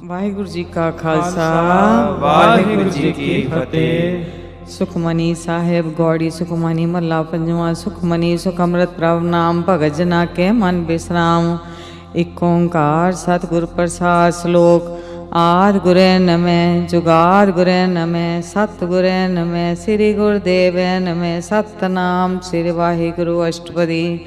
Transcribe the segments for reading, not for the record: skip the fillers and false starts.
ਵਾਹਿਗੁਰੂ ਜੀ ਕਾ ਖਾਲਸਾ ਵਾਹਿਗੁਰੂ ਜੀ ਕੀ ਫਤਿਹ। ਸੁਖਮਨੀ ਸਾਹਿਬ ਗੌੜੀ ਸੁਖਮਨੀ ਮਹੱਲਾ ਪੰਜਵਾਂ। ਸੁਖਮਨੀ ਸੁਖ ਅੰਮ੍ਰਿਤ ਪ੍ਰਭ ਨਾਮ ਭਗਤ ਜਨਾ ਕੇ ਮਨ ਬਿਸਰਾਮ। ਇਕ ਓੰਕਾਰ ਸਤਿਗੁਰ ਪ੍ਰਸਾਦ। ਸ਼ਲੋਕ ਆਦਿ ਗੁਰੇ ਨਮੈ ਜੁਗਾਦਿ ਗੁਰੇ ਨਮੈ ਸਤਿਗੁਰੇ ਨਮੈ ਸ੍ਰੀ ਗੁਰਦੇਵੈ ਨਮੈ। ਸਤਿਨਾਮ ਸ੍ਰੀ ਵਾਹਿਗੁਰੂ ਅਸ਼ਟਪਦੀ।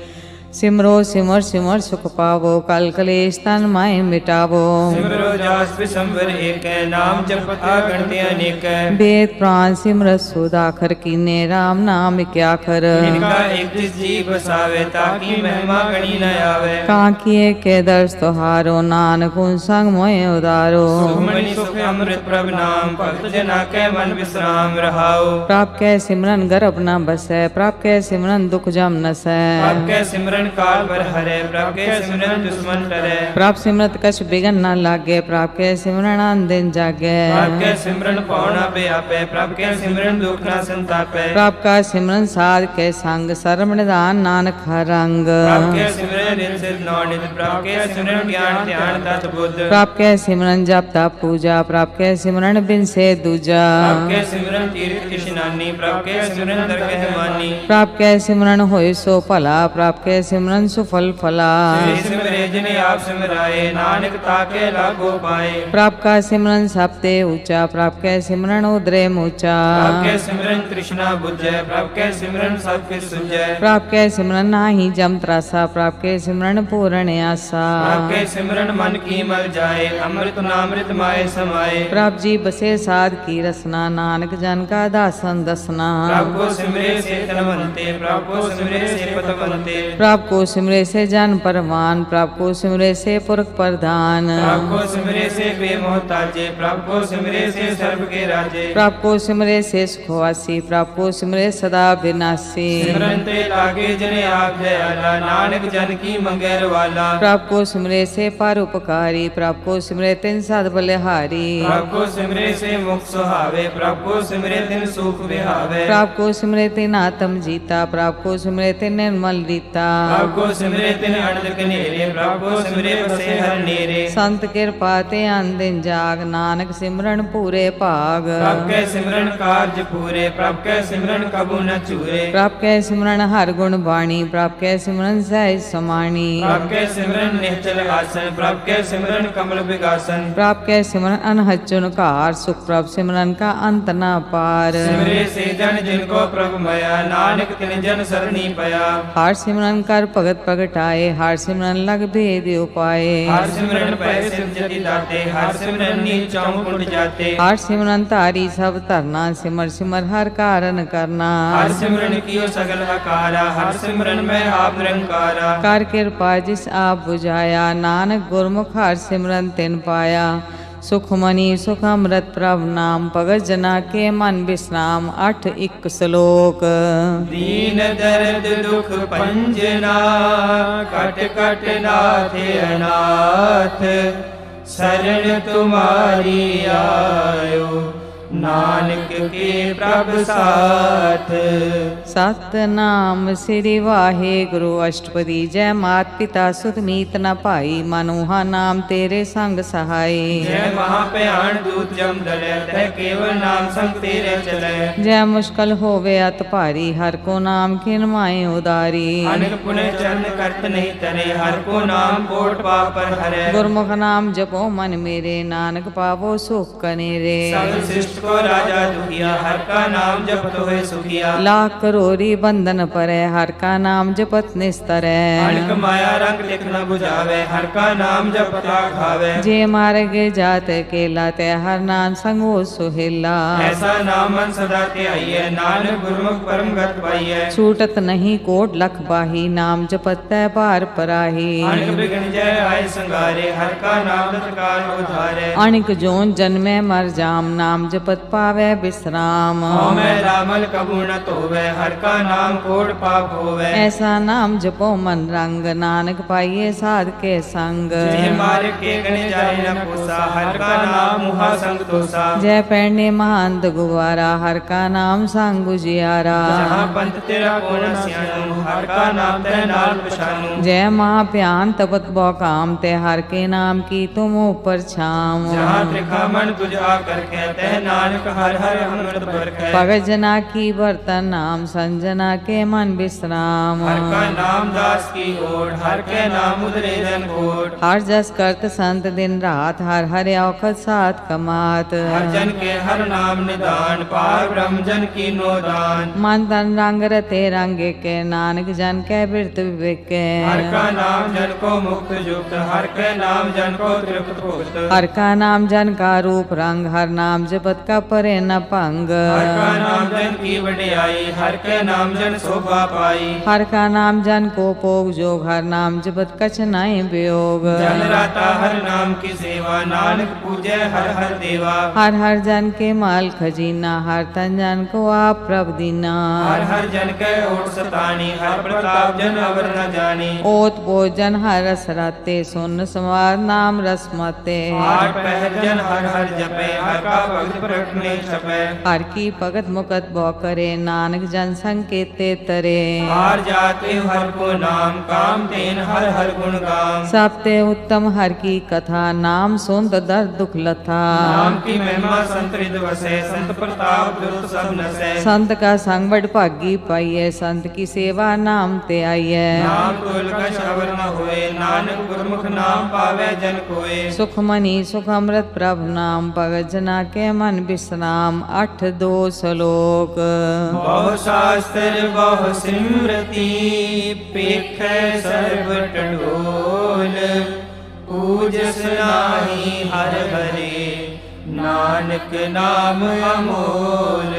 ਸਿਮਰੋ ਸਿਮਰ ਸਿਮਰ ਸੁਖ ਪਾਵੋ ਕਲ ਕਲੇਸ਼ ਤਨ ਮਾਹਿ ਮਿਟਾਵੋ। ਸਿਮਰੋ ਜਾਸ ਵਿਸੰਵਰ ਏਕੈ ਨਾਮ ਜਪਤ ਅਗਣਿਤ ਅਨੇਕੈ। ਵੇਦ ਪ੍ਰਾਨ ਸਿਮਰਤ ਸੁਦਾਖਰ ਕੀਨੇ RAM ਨਾਮ ਇਕ ਆਖਰ। ਇਨਕਾ ਇਕ ਜਿਸ ਜੀ ਬਸਾਵੇ ਤਾਕੀ ਮਹਿਮਾ ਗਣੀ ਨ ਆਵੇ। ਕਾਂਕੀਏ ਕੇ ਦਰਸ ਤੁਹਾਰੋ ਨਾਨਕ ਹੁ ਸੰਗ ਮੋਹਿ ਉਦਾਰੋ। ਸੁਖਮਨੀ ਸੁਖ ਅੰਮ੍ਰਿਤ ਪ੍ਰਭ ਨਾਮ ਭਗਤ ਜਨਾ ਕੈ ਮਨ ਵਿਸਰਾਮ ਰਹਾਉ। ਪ੍ਰਭ ਕੈ ਸਿਮਰਨ ਗਰਭ ਨ ਬਸੈ ਪ੍ਰਭ ਕੈ ਸਿਮਰਨ ਦੁਖ ਜਮ ਨਸੈ। ਪ੍ਰਭ ਕੈ ਸਿਮਰਨ ਕਾਲ ਪਰ ਹਰੈ ਪ੍ਰਭ ਕੈ ਸਿਮਰਨ ਦੁਸ਼ਮਨ ਟਰੈ। ਪ੍ਰਭ ਸਿਮਰਤ ਕਛ ਬਿਗਨ ਨ ਲਾਗੇ ਪ੍ਰਭ ਕੈ ਸਿਮਰਨ ਅਨ ਦਿਨ ਜਾਗੈ। ਪ੍ਰਭ ਕੈ ਸਿਮਰਨ ਪਾਉਣਾ ਬਿਆਪੈ ਪ੍ਰਭ ਕੈ ਸਿਮਰਨ ਦੁਖ ਨ ਸੰਤਾਪੈ। ਪ੍ਰਭ ਕਾ ਸਿਮਰਨ ਸਾਧ ਕੇ ਸੰਗ ਸਰਬ ਨਿਧਾਨ ਨਾਨਕ ਹਰ ਰੰਗ। ਪ੍ਰਭ ਕੈ ਸਿਮਰਨ ਨਿਤ ਸਿਧ ਨੌ ਨਿਤ ਪ੍ਰਭ ਕੈ ਸਿਮਰਨ ਗਿਆਨ ਧਿਆਨ ਤਤ ਬੁੱਧ। ਪ੍ਰਭ ਕੈ ਸਿਮਰਨ ਜਪ ਤਪ ਪੂਜਾ ਪ੍ਰਭ ਕੈ ਸਿਮਰਨ ਬਿਨ ਸੇ ਦੂਜਾ। ਪ੍ਰਭ ਕੈ ਸਿਮਰਨ ਤੀਰਥ ਇਸ਼ਨਾਨੀ ਪ੍ਰਭ ਕੈ ਸਿਮਰਨ ਦਰਗਹਿ ਮਾਨੀ। ਪ੍ਰਭ ਕੈ ਸਿਮਰਨ ਹੋਇ ਸੋ ਭਲਾ ਪ੍ਰਭ ਕੈ ਸਿਮਰਨ ਸੁਫਲ ਫਲਾ। ਸ੍ਰੀ ਸਿਮਰੇ ਜਿਨ ਆਪ ਸਿਮਰਾਏ ਨਾਨਕ ਤਾਕੇ ਲਾਗੋ ਪਾਏ। ਪ੍ਰਭ ਕਾ ਸਿਮਰਨ ਸਭ ਤੇ ਊਚਾ ਪ੍ਰਭ ਕੈ ਸਿਮਰਨ ਉਦਰੇ ਮੂਚਾ। ਪ੍ਰਭ ਕੈ ਸਿਮਰਨ ਤ੍ਰਿਸ਼ਨਾ ਬੁਝੈ ਪ੍ਰਭ ਕੈ ਸਿਮਰਨ ਸਭ ਕਿਛ ਸੁਝੈ। ਪ੍ਰਭ ਕੈ ਸਿਮਰਨ ਨਾਹੀ ਜਮ ਤਰਾਸਾ ਪ੍ਰਭ ਕੈ ਸਿਮਰਨ ਪੂਰਨ ਆਸਾ। ਪ੍ਰਭ ਕੈ ਸਿਮਰਨ ਮਨ ਕੀ ਮਲ ਜਾਏ ਅੰਮ੍ਰਿਤ ਨਾਮ੍ਰਿਤ ਮਾਏ ਸਮਾਏ। ਪ੍ਰਭ ਜੀ ਬਸੇ ਸਾਧ ਕੀ ਰਸਨਾ ਨਾਨਕ ਜਨ ਕਾ ਦਾਸਨ ਦਸਨਾ। ਪ੍ਰਭ ਕੋ ਸਿਮਰੇ ਸੇ ਧਨਵੰਤੇ ਪ੍ਰਭ ਕੋ ਸਿਮਰੇ ਸੇ ਪਤਵੰਤੇ। ਪ੍ਰਭ को सिमरे से जन परवान प्रभ को सिमरे से पुरख प्रधान। प्रभ को सिमरे से बेमोहताजे प्रभ को सिमरे से सर्व के राजे। प्रभ को सिमरे से सुखवासी प्रभ को सिमरे सदा विनाशी। सिमरन ते लागे जन आप दयाला नानक जन की मंगेर वाला। प्रभ को सिमरे से परोपकारी प्रभ को सिमरे तिन सद बलिहारी। प्रभ को सिमरे से मुख सुहावे प्रभ को सिमरे तिन सुख विहावे। प्रभ को सिमरे तिन आत्म जीता प्रभ को सिमरे तिन निर्मल रीता। प्रभ को सिमरे तिन अनंत कनेरे प्रभ को सिमरे बसे हर नेरे। संत कृपा ते अन दिन जाग नानक सिमरन पूरे भाग। प्रभ के सिमरन कार्य पूरे प्रभ के सिमरन कबू न चूरे। प्रभ के सिमरन हर गुण बाणी प्रभ के सिमरन सहज समाणी। प्रभ के सिमरन निश्चल आसन प्रभ के सिमरन कमल विगासन। प्रभ के सिमरन अनहचुन कार सुख प्रभ सिमरन का अंत न पार। सिमरे से जन जिनको प्रभ मया नानक तिन जन सरणी पया। हर सिमरन कर भगत प्रगटाए हर सिमरन लग भेद उपाय। हर सिमरन पै सिर जति दाते हर सिमरन नीचों कुट जाते। हर सिमरन तारी सब धरना सिमर सिमर हर कारण करना। हर सिमरन कियो सगल आकारा हर सिमरन में आप निरंकारा। कर कृपा जिस आप बुझाया नानक गुरमुख हर सिमरन तिन पाया। सुखमनी सुख अमृत प्रभ नाम भगत जना के मन विश्राम। 8 1 श्लोक। दीन दर्द दुख पंजना कट कट नाथे अनाथ। शरण तुम्हारी आयो नानक के प्रभ साथ। सतनाम श्री वाहेगुरु अष्टपदी। जय मात पिता सुत मीत न भाई मनुहा नाम तेरे संग सहाय। जय महाभयान दूत जम दले तह केवल नाम संग तेरे चले। जय मुश्किल होवे अत भारी हर को नाम खिन माए उदारी। अनक पुण्य चरण करत नहीं तरे हर को नाम कोट पाप पर हरे। गुरमुख नाम जपो मन मेरे नानक पावो सुख कनेरे। सगल शिष्ट को राजा दुखिया हर का नाम जपत होए सुखिया। लाख करोरी बंधन परे हर का नाम जपत निस्तरै। अनक माया रंग लिख न बुझावे हर का नाम जपता खावे। जे मार्ग जात केला ते हर नाम संग हो सुहेला। ऐसा नाम मन सदा ते आइए नानक गुरमुख परम गत पाइए। छूटत नहीं कोट लख बाही नाम जपत तै पार पराही। अनक बिघन जय आय संगारे हर का नाम तत्काल उधारे। अणिक जोन जन्मे मर जाम नाम जपत जपत पावे विश्राम। मैं रामल कबू न तोवे, हर का नाम कोट पाप होवे। ऐसा नाम जपो मन रंग, नानक पाइये साध के संग। जे मार के गणे जाए न कोसा, हर का नाम मुहा संग दोसा। जय पैने महंत गुवारा, हर का नाम संग बुझियारा। जहाँ पंथ तेरा को न सियाणु, हर का नाम तै नाल पछाणु। जय महाप्यान तपत बौ काम, ते हर के नाम की तुम ऊपर छाम। जहाँ त्रिखा मन तुझ आकर कहते, नानक हर हर अमृत बरखै। भगत जना की बर्तन नाम, संजना के मन विश्राम। हर का नाम दास की ओट, हर के नाम उदरे जन कोट। हर जस करत संत दिन रात, हर हर औखत साथ कमात। हर जन के हर नाम निदान, पार ब्रह्म जन की नोदान। मन तन रंग रते रंगे के, नानक जन के बिरत विवेक के। हर का नाम जन को मुक्त जुक्त, हर के नाम जन को तृप्त भुक्त। हर का नाम जन का रूप रंग, हर नाम जपत का परे न पंग। हर का नाम जन की वडियाई, हर के नाम जन शोभा पाई। हर का नाम जन को पोग जोग, हर नाम जपत कछ नहीं वियोग। जन राता हर नाम की सेवा, नानक पूजे हर हर देवा। हर हर जन के माल खजीना, हर तन जन को आप प्रभ दीना। हर हर जन के ओट सतानी, हर प्रताप जन अवर न जानी। ओत भोजन हर रस राते, सुन समार नाम रसमते। आठ पहर जन हर हर जपे, हर का भक्त प्रकट नहीं छपे। हर की भगत मुकत बौ करे, नानक जन संकेते तरे। हार जाते हर को नाम, काम तेन हर हर गुण गाम। सबते उत्तम हर की कथा, नाम सुनत दर्द दुख लथा। नाम की महिमा संत हृदय वसे, संत प्रताप दुष्ट सब नसे। संत का संग बड़ भागी पाइये, संत की सेवा नाम ते आइये। नाम तुल कछ अवर न होए, नानक गुरमुख नाम पावे जन कोय। सुख मनी सुख अमृत प्रभ नाम, भगत जना के मन विश्राम। 8-2 श्लोक। बहु शास्त्र बहु सिमरति, पेख सर्व टटोल। पूजस नाही हर हरे, नानक नाम अमोल।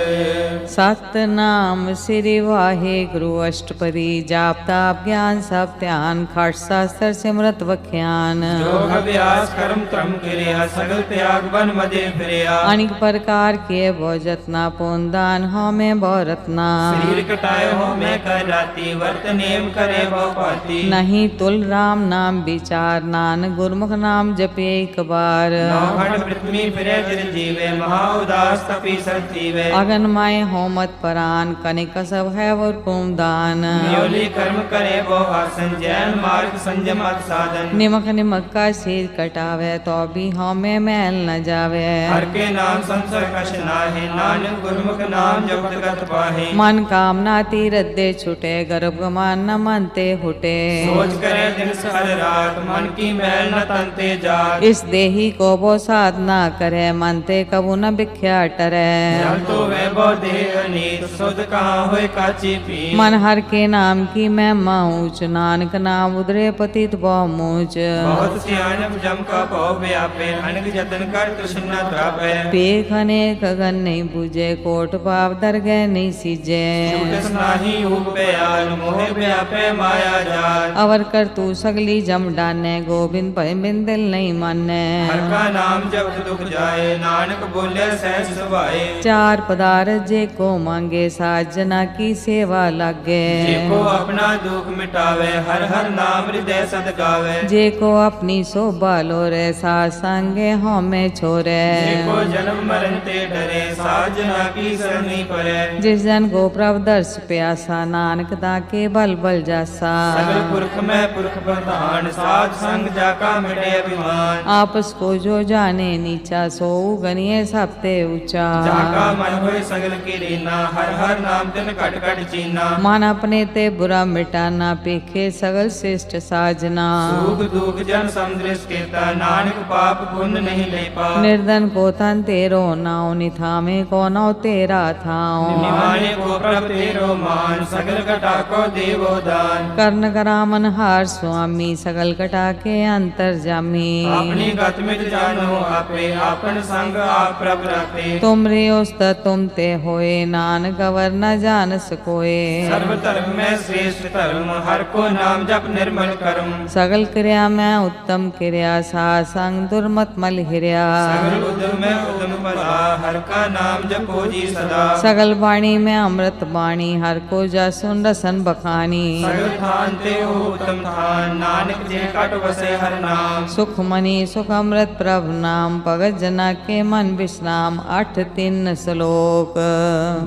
सतनाम श्री वाहे गुरु अष्टपदी, जाप ताप ज्ञान सब ध्यान। खट शास्त्र सिमरत वख्यान। योग अभ्यास कर्म क्रम क्रिया, सगल त्याग बन मदे फिरिया। अनेक प्रकार के बहु जतना, पुन दान हो में बहु रत्ना। शरीर कटाए हो मैं कर राती, वर्त नेम करे बहु पाती। नहीं तुल राम नाम विचार, नानक गुरमुख नाम जपे एक बार। नौघट पृथ्वी फिरे जिर जीवे, महा उदास तपी सत जीवे। अगन माय हो मत परान, कनिक सब है वो पुम दान। नियोली कर्म करे वो आसन, जैन मार्ग संयम अत साधन। निमक निमक का सिर कटावे, तो भी हो में मैल न जावे। हर के नाम संसर कछ नाहि, नानक गुरमुख नाम जपत गत पाहि। मन कामना तीरथ दे छुटे, गर्भ गमान न मनते हुटे। सोच करे दिन सहर रात, मन की मैल न तनते जात। इस देही को वो साधना करे, मनते कबू न भिख्या टरे। जल तो वह बहु देह अनीत, सुध कहाँ होए काची पी। मन हर के नाम की मैं ऊंच, नानक नाम उदरे पतित बहु मूच। बहुत सियानक जम का बहु व्यापे, अनक जतन कर तुझ न त्रापे। पेख अनेक गगन नहीं बुझे, कोट पाप दरगह नहीं सीजे। छूटस नाही ऊप बयान, मोहे व्यापे माया जाल। अवर कर तू सगली जम डाने, गोविंद भय बिन दिल नहीं माने। हर का नाम जब दुख जाए, नानक बोले सहज सुभाए। चार पदार्थ जे को मांगे, साजना की सेवा लागे। जे को अपना दुख मिटावे, हर हर नाम हृदय सद गावे। जे को अपनी शोभा लोरे, साथ संगे हो में छोरे। जे को जन्म मरण ते डरे, साजना की सरनी परे। जिस जन को प्रभ दर्श प्यासा, नानक ताके बल बल जासा। सगल पुरख में पुरख प्रधान, साध संग जाका मिटे अभिमान। आपस को जो जाने नीचा, सो गनिए सबते ऊंचा। जाका मन होए सगल की रीना, हर हर नाम तिन कट कट चीना। मन अपने ते बुरा मिटाना, पेखे सगल श्रेष्ठ साजना। सुख दुख जन समदृश केता, नानक पाप पुण्य नहीं ले पा। निर्धन को तन तेरो नाव, निथामे को नौ तेरा थाओ। निमाने को प्रभ तेरो मान, सगल कटा को देवो दान। कर्ण करामन हार स्वामी, सगल कटा के अंतर जामी। अपनी गत मित जानो आपे, आपन साधन संग आप प्रभ रखे। तुमरे उस्तत तुम ते होए, नानक अवर न जान सकोए। सर्व धर्म में श्रेष्ठ धर्म, हर को नाम जप निर्मल कर्म। सगल क्रिया में उत्तम क्रिया, साध संग दुर्मत मल हिरिया। सगल उद्यम में उद्यम पदा, हर का नाम जपो जी सदा। सगल वाणी में अमृत वाणी, हर को जा सुन रसन बखानी। सगल थान ते हो उत्तम थान, नानक जे कट बसे हर नाम। सुख मनी सुख अमृत प्रभ नाम, भगत जना के मन विश्राम। 8-3 श्लोक।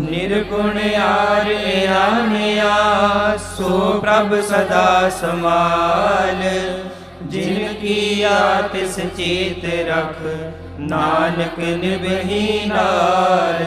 निर्गुण यार आनिया, सो प्रभ सदा समाल। जिनकी आतिस चेत रख, नानक निभही नाल।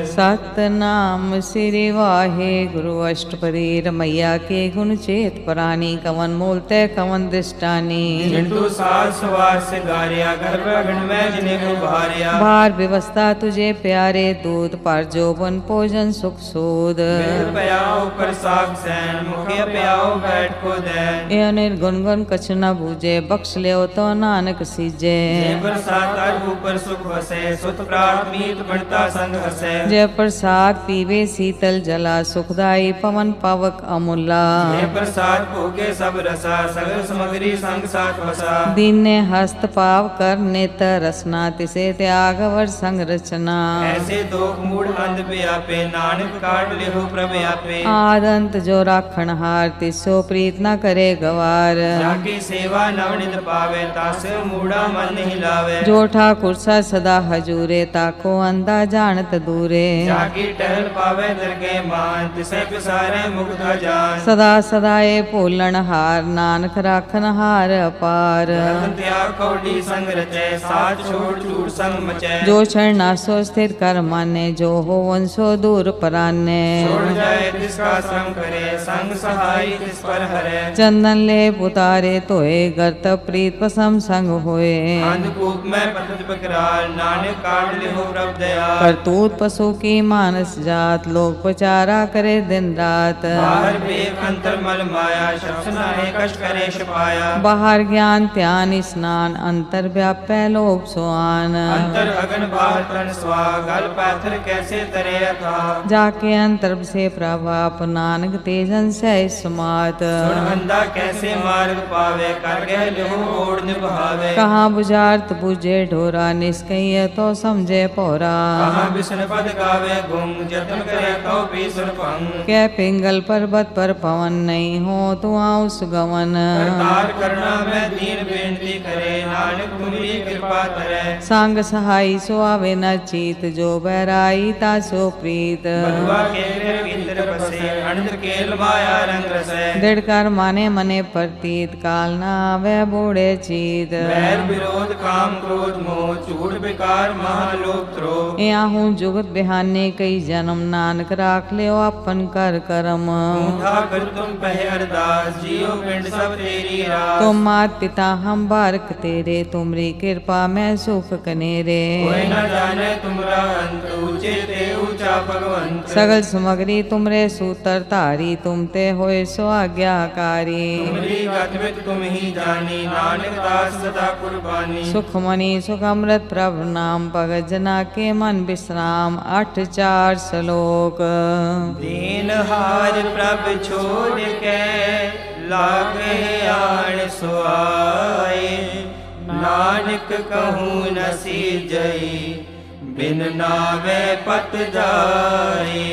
सतनाम श्री वाहे गुरु अष्टपदी, रमैया के गुण चेत परानी। कवन मूल तय कवन दृष्टानी, जिंटू सास सवार से गारिया। गर्भ गण में जिन्हें उभारिया, भार व्यवस्था तुझे प्यारे। दूध पर जोबन भोजन सुख सूद। वेद प्याओ पर साग सैन, मुखे प्याओ बैठ को दैन। ए निर्गुण गुण कछ न बूझे, बख्श ले तो नानक सीजे। बरसात ऊपर सुख वसे, सुत प्राण मीत बढ़ता संग हसे। जय प्रसाद पीवे शीतल जला, सुखदाई पवन पावक अमूला। जय प्रसाद भोगे सब रसा, सगल सामग्री संग साथ वसा। दीन ने हस्त पाव कर नेत्र रसना, तिसे त्याग वर संग रचना। ऐसे दोख मूढ़ अंध व्यापे, नानक काट लेहो प्रभ आपे। आदंत जो राखण हार, तिसो प्रीत न करे गवार। जाकी सेवा नवनित पावे, तासे मूढ़ा मन नहीं लावे। जो ठाकुर सा सदा हजूरे, ताको अंधा जानत दूरे। जाकी टहल पावे दरगे मान, तिसे पिसारे मुग्ध जान। सदा सदाए पोलन हार, नानक राखन हार अपार। रतन त्याग कौड़ी संग रचे, साथ छोड़ चूड़ संग मचे। जो क्षण नासो स्थिर कर माने, जो हो वंशो दूर पराने। छोड़ जाए तिसका श्रम करे, संग सहाय तिस पर हरे। चंदन ले पुतारे तोए, गर्त प्रीत पसम संग होए। अंधकूप में पतत बकराल, नानक काट लेहो प्रभ दयाल। करतूत पशु की मानस जात, लोग प्रचारा करे दिन रात। बाहर बेक अंतर मल माया, शब्द नाहे कष्ट करे छपाया। बाहर ज्ञान ध्यान स्नान, अंतर व्यापै लोभ सुआन। अंतर अगन बाहर तन स्वा, गल पाथर कैसे तरे अथा। जाके अंतर से प्रभाप, नानक तेजन से समात। सुन अंधा कैसे मार्ग पावे, कर गह लेहो ओढ़ निभावे। कहाँ बुझार्थ बुझे ढोरा, निष्कय तो समझे पौरा। कहाँ विष्णु पद गावे गुंग, जतन करे तो भी सुरभंग। कै पिंगल पर्वत पर पवन, नहीं हो तू आउस गवन। करतार करना में दीन बेनती करे, नानक तुम्हारी कृपा करे। सांग सहाई सो आवे न चीत, जो बहराई तासो प्रीत। बलुआ के गृह भीतर बसे, अनंत केल माया रंग रसे। दृढ़ कर माने मने प्रतीत, काल न आवे बूढ़े चीत। बैर विरोध काम क्रोध मोह, चूड़ विकार महालोक द्रोह। याहू जुगत बिहाने कई जन्म, नानक राख ले अपन कर करम। उठा कर तुम पहे अरदास, जियो पिंड सब तेरी रास। तुम मात पिता हम बारक तेरे, तुमरी कृपा में सुख कनेरे। कोई न जाने तुमरा अंत, ऊंचे ते ऊंचा भगवंत। सगल सामग्री तुमरे सूतर तारी, तुम ते होए सो आज्ञाकारी। तुमरी गतिविधि तुम ही जानी, नानक दास सदा कुर्बानी। सुख मनी सुख अमृत प्रभु नाम, भगत जना के मन विश्राम। 8-4 श्लोक। दीन हार प्रभ छोड़ के, लागे आण सुआए। नानक कहूँ न सीजई, बिन नावे पत जाए।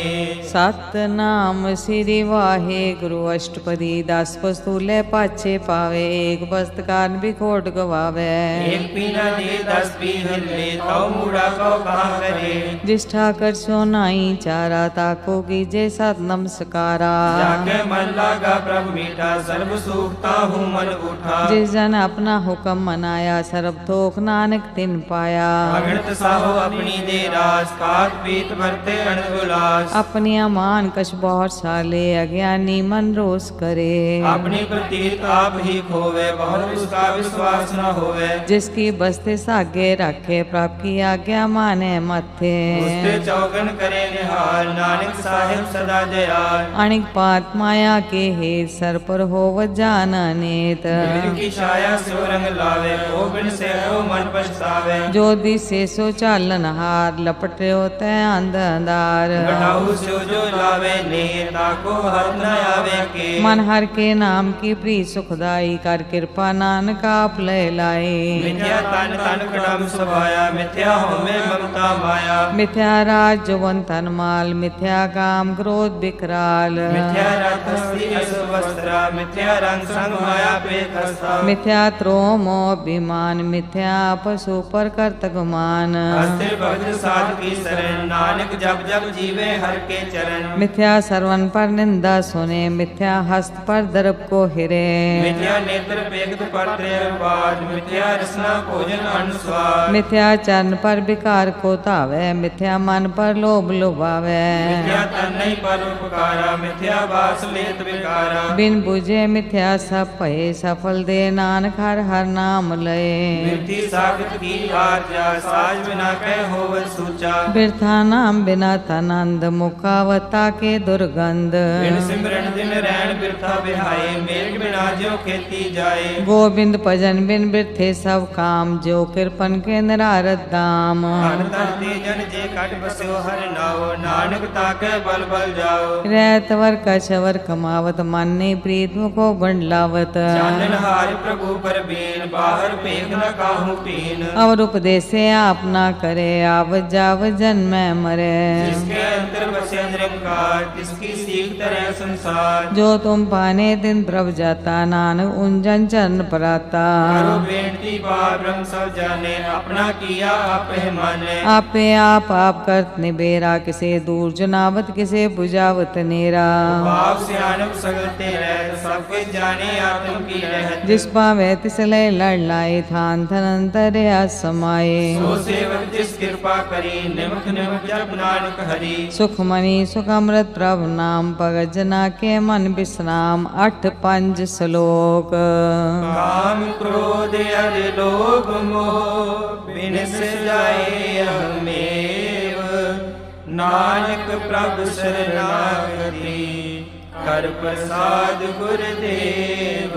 सतनाम श्री वाहे गुरु अष्टपदी, 10 वस्तु ले पाछे पावे। एक वस्तकार बिखोट गवावे। एक पीना दे 10 पी हिले, तो मूढ़ा को कहाँ करे। जिस ठाकर सो नाई चारा, ताको कीजे सत नमस्कारा। जाके मन लागा प्रभु मीठा, सर्व सुखता हूँ मन उठा। जिस जन अपना हुक्म मनाया, सर्व थोक नानक तिन पाया। अगणित साहो ਆਪਣੀ ਦੇ ਰਾਸ ਕਾਤ ਪੀਤ ਵਰਤੇ ਅਣਗੁਲਾਸ ਆਪਣੀਆਂ ਮਾਨ ਕਛ ਬਹੁਤ ਸਾਲੇ ਅਗਿਆਨੀ ਮਨ ਰੋਸ ਕਰੇ ਆਪਣੀ ਪ੍ਰਤੀਤ ਆਪ ਹੀ ਖੋਵੇ ਬਹੁਤ ਉਸਕਾ ਵਿਸ਼ਵਾਸ न होवे जिसकी बस्ते सागे रखे प्रभ की आज्ञा माने मथे उसते चौगन करे निहाल नानक साहिब सदा दयाल अणिक पात माया के हेत सर पर होव जान अनेत बिन की छाया सो रंग लावे ओ बिन से ओ मन पछतावे जो दिसे सो चालन हार लपटे होते अंध अंधार घटाऊ सो जो लावे ने ताको हर न आवे के मन हर के नाम की प्रीत सुखदाई कर कृपा नानक आप ले लाए मिथ्या तन तन कड़म सभाया मिथ्या होमे ममता माया मिथ्या राज जुवन तन माल मिथ्या काम क्रोध विकराल मिथ्या रथ हस्ती असवस्त्रा मिथ्या रंग संग माया पे खस्ता मिथ्या त्रो मोह अभिमान मिथ्या पशु पर कर्तक मान अस्थिर भक्त साध की शरण नानक जब जब जीवे हर के चरण मिथ्या सरवन पर निंदा सुने मिथ्या हस्त पर दर्प को हिरे मिथ्या नेत्र पेगत पर त्रयवाद मिथ्या रसना भोजन अनुस्वाद मिथ्या चरण पर विकार को धावे मिथ्या मन पर लोभ लुभावे मिथ्या तन नहीं पर उपकारा मिथ्या वास लेत विकारा बिन बुझे मिथ्या सब भये सफल दे नानक हर हर नाम लए मिथ्या सागत की आर्या साज बिना कह होवत सूचा बिरथा नाम बिना तनंद मुखावता के दुर्गंध बिन सिमरन दिन रैन बिरथा बिहाए मेघ बिना जो खेती जाए गोविंद भजन बिन बिरथे सब काम जो कृपन के निरारत दाम हर धरती जन जे कट बस्यो हर नाओ नानक ताके बल बल जाओ रहतवर कछवर कमावत माने प्रीत को बंडलावत चानन हार प्रभु पर बीन बाहर पेख न काहू पीन अवर उपदेशे आप ना करे आव जाव जन्म मरे जिसके अंतर बसे निरंकार तिसकी सीख तरह संसार जो तुम पाने दिन द्रव जाता नानक उंजन चरण पराता करो बेनती बार ब्रह्म सब जाने अपना किया आप माने आपे आप करत निबेरा किसे दूर जनावत किसे बुझावत नेरा भाव सियानक सगते रह सब कुछ जाने आत्म की रहत जिस पावे तिस लय लड़ लाए थान धनंतरे समाये सो सेवक जिस कृपा करी निमक निमक जप नानक हरि सुखमणि सुख अमृत प्रभु नाम भगत जना के मन विश्राम 8-5 श्लोक काम क्रोध अर लोभ मोह बिनस जाए हमेव नानक प्रभु शरणागति कर प्रसाद गुरुदेव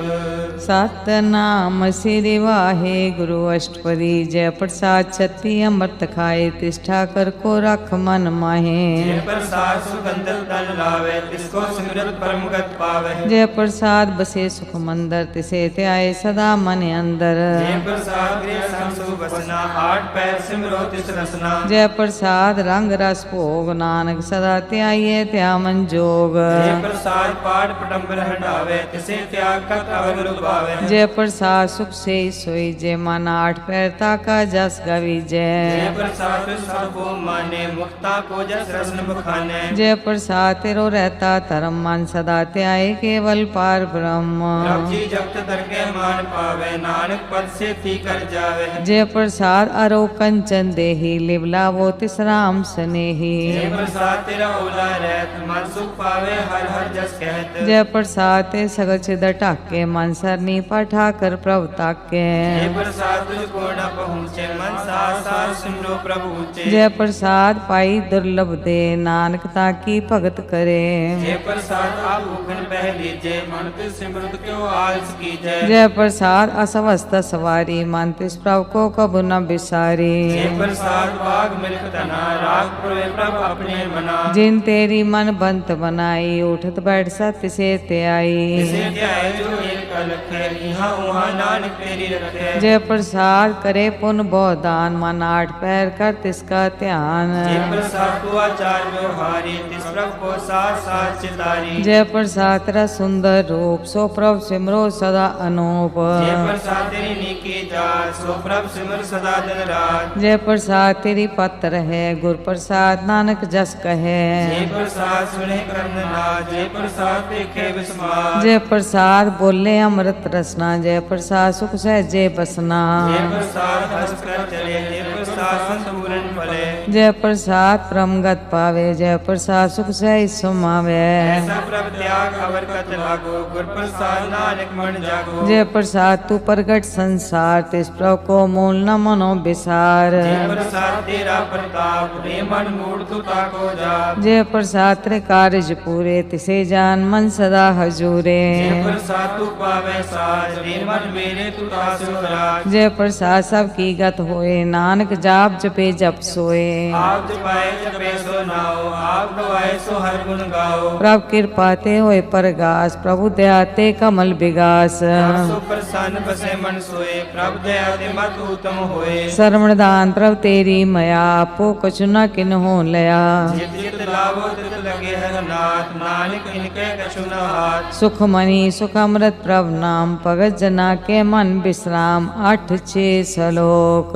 सतनाम श्री वाहे गुरु अष्टपदी जय प्रसाद छत्ती अमृत खाए तिष्ठा कर को रख मन माहे जय प्रसाद सुगंधर तन लावे तिसको सिमरत परम गत पावे जय प्रसाद बसे सुख मंदर तिसे त्याय सदा मन अंदर जय प्रसाद गृह संसु बसना आठ पैर सिमरो तिस रसना जय प्रसाद रंग रस भोग नानक सदा त्याये त्या मन जोग जय प्रसाद पाठ पटंबर हटावे तिसे त्याग कत अवर लुभावे जय प्रसाद सुख से सोई जय मन 8 पैर ताका जस गवि जय जय प्रसाद सबको माने मुक्ता को जस रसन बखाने जय प्रसाद तेरो रहता धर्म मन सदा त्याय केवल पार ब्रह्म प्रभु जी जगत दर के मान पावे नानक पद से थी कर जावे जय प्रसाद अरो कंचन देही लिवलावो तिस राम स्नेही जय प्रसाद तेरा ओला रहत मन सुख पावे हर हर जस कहत जय प्रसाद ते सगल छिद ठाके मन सरनी पठाकर प्रभु ताके जय प्रसाद तुझको न पहुँचे मन साथ साथ सिमरो प्रभु ऊंचे जय प्रसाद पाई दुर्लभ दे नानक ताकी भगत करे जय प्रसाद आप भूखन पह लीजे मन के सिमरत क्यों आलस कीजे जय प्रसाद असवस्थ सवारी मन तिस प्रभु को कबु न बिसारी जय प्रसाद बाग मिल्क तना राग प्रवे प्रभु अपने मना जिन तेरी मन बंत बनाई उठत बैठ सत्य से ते आई इसे ध्याए जो एक अलख है यहाँ वहाँ नानक तेरी रखे जय प्रसाद करे पुन बहुदान मन 8 पैर कर तिसका ध्यान जय प्रसाद तू आचार व्यवहारी तिस प्रभु को साथ साथ चितारी जय प्रसाद तेरा सुंदर रूप सो प्रभु सिमरो सदा अनूप जय प्रसाद तेरी नीकी जात सो प्रभु सिमर सदा दिन रात जय प्रसाद तेरी पत्र है गुर प्रसाद नानक जस कहे जय प्रसाद सुने करना जय प्रसाद देखे विस्मार जय प्रसाद बोले अमृत रसना जय प्रसाद सुख सहजे बसना जय प्रसाद हंस कर चले जय प्रसाद सासन पूरन फले। जय प्रसाद परमगत पावे, जय प्रसाद सुख सहित समावे। ऐसा प्रभ त्याग अवर कत लागो, गुर प्रसाद नानक मन जागो। जय प्रसाद तू प्रगट संसार, तिस प्रभु को मूल न मनो विसार। जय प्रसाद तेरा प्रताप, रे मन मूढ़ तू ताको जाप। जय प्रसाद तेरे कार्य पूरे, तिसे जान मन सदा हजूरे। जय प्रसाद तू पावे साज, रे मन मेरे तू तासो राज। जय प्रसाद सब की गत होए, नानक जाप जपे जप सोए। आप जपाए जपे सो नाओ, आप गवाए सो हर गुण गाओ। प्रभु कृपा ते होए परगास, प्रभु दया ते कमल विगास। प्रभु सो प्रसन्न बसे मन सोए, प्रभु दया ते मत उत्तम होए। सरवण दान प्रभु तेरी मया, आपो कछु न किन्हो लया। जित जित लाभो तित लगे हर नाथ, नानक इनके कछु न हाथ। सुख मनी सुख अमृत प्रभु नाम, भगत जना के मन विश्राम। 8-6 श्लोक।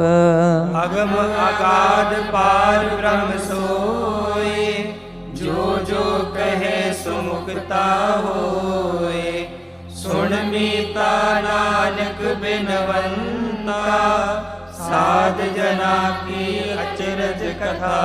अगम अगाध पार ब्रह्म सोए, जो जो कहे सो मुक्ता होए। सुन मीता नानक बिनवंता, साध जना की अचरज कथा।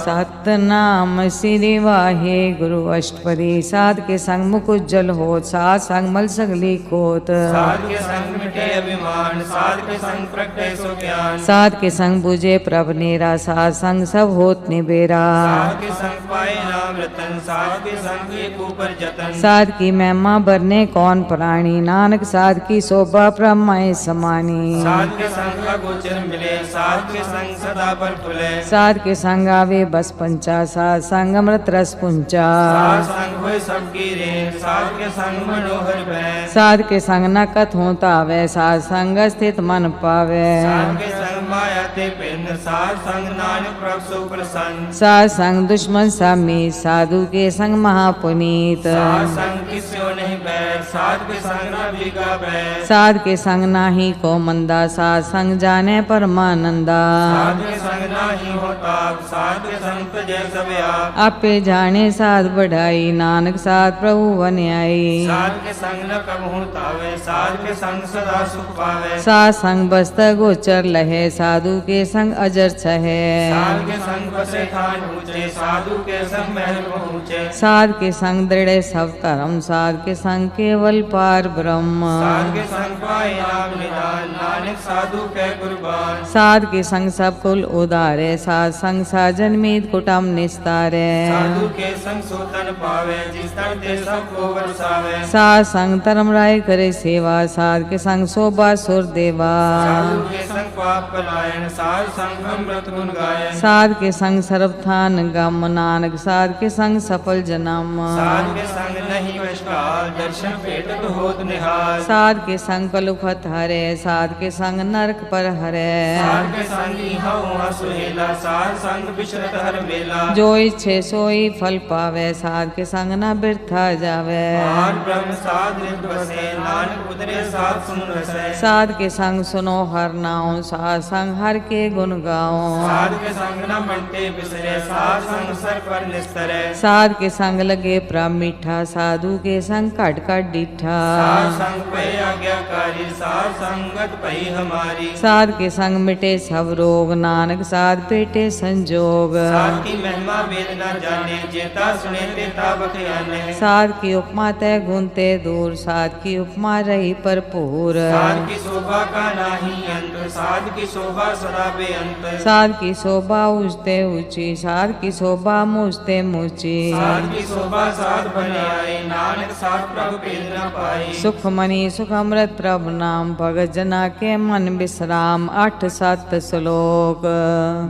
सतनाम श्री वाहे गुरु अष्टपदी, साध के संग मुख उज्जवल होत, साध संग मल सगली खोत। साध के संग मिटे अभिमान, साध के संग प्रगटे सो ज्ञान। साध के संग बुझे प्रभ नेरा, साध संग सब होत निबेरा। साध के संग पाए नाम रतन, साध के संग एक ऊपर जतन। साध की महिमा बरने कौन प्राणी, नानक साध की शोभा ब्रह्म समानी। साध के संग अगोचर मिले, साध के संग सदा पर फुले। साध के संग आवे बस पंचा, साध संग अमृत रस पुंचा। साध संग होए सबकी रेन, साध के संग मनोहर भय। साध के संग न कथ होता वे, साध संग स्थित मन पावे। साध के संग माया ते पिन, साध संग नानक प्रभु सो प्रसन्न। साध संग दुश्मन समीत, साधु के संग महापुनीत। साध संग किस्यो नहीं बैर, साध के संग न भीगा बैर। साध के संग नाही को मंदा, साध संग जाने परमानंदा। साध के संग नाही होता, साध के संग तजै सब आप। आपे जाने साध बढ़ाई, नानक साध प्रभु बन आई। साध के संग न कब होता वे, साध के संग सदा सुख पावे। साध संग बस्त गोचर लहे, साधु के संग अजर छहे। साध के संग बसे थान ऊंचे, साधु के संग महल पहुँचे। साध के संग दृढ़ सब धर्म, साध के संग केवल पार ब्रह्म। साध के संग पाए नाम निदान, नानक साधु के कुर्बान। साध के संग सब कुल उदारे, साध संग साजन मीत कुटम निस्तारे। साधु के संग सोतन पावे, जिस तन ते सबको बरसावे। साध संग धर्म राय करे सेवा, साध के संग शोभा सुर देवा। साधु के संग पाप पलायन, साध संग अमृत गुण गायन। साध के संग सर्वथान गम, नानक साध के संग सफल जन्म। साध के संग नहीं वशकाल, दर्शन भेटत होत निहाल। साध के संग कलुखत हरे, साध के संग नरक पर हरे। साध के संग इहाँ उहाँ सुहेला, साध संग बिचरत हर मेला। जो इच्छे सोई फल पावे, साध के संग न बिरथा जावे। महान ब्रह्म साध नित बसे, नानक उतरे साध सुन रसे। साध के संग सुनो हर नाम, साध संग हर के गुण गाओ। साध के संग न मनते बिसरे, साध संग सर पर निस्तरे। साध के संग लगे प्रभ मीठा, साधु के संग कट कट डिठा। साध संग पे आज्ञाकारी, साध संगत पई हमारी। साध के संग मिटे सब रोग, नानक साध पेटे संजोग। साध की महिमा वेद न जाने, जेता सुने तेता बखियाने। साध की उपमा तय गुनते दूर, साध की उपमा रही भरपूर। साध की शोभा का नाही अंत, साध की शोभा सदा बेअंत। साध की शोभा ऊंचते ऊंची, साध की शोभा मुझते मुची। साध की शोभा साध बने आई, नानक साध प्रभु भेद न पाई। सुख मनी सुख अमृत प्रभु नाम, भगत जना के मन विश्राम। 8-7 श्लोक।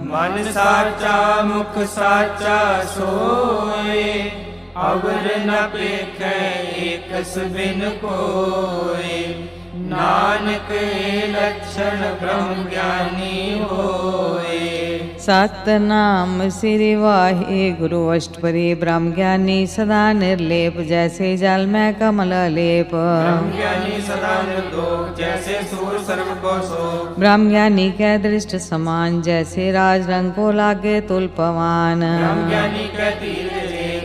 मन साचा मुख साचा सोए, अवर न पेखे एक बिन कोय। नानक लक्षण ब्रह्म ज्ञानी होए। सतनाम श्री वाहे गुरु अष्टपदी, ब्रह्म ज्ञानी सदा निर्लेप, जैसे जल में कमल लेप। ब्रह्म ज्ञानी सदा निर्दोष, जैसे सूर सर्व को शोक। ब्रह्म ज्ञानी के दृष्ट समान, जैसे राज रंग को लागे तुल पवान। ब्रह्म ज्ञानी के तीर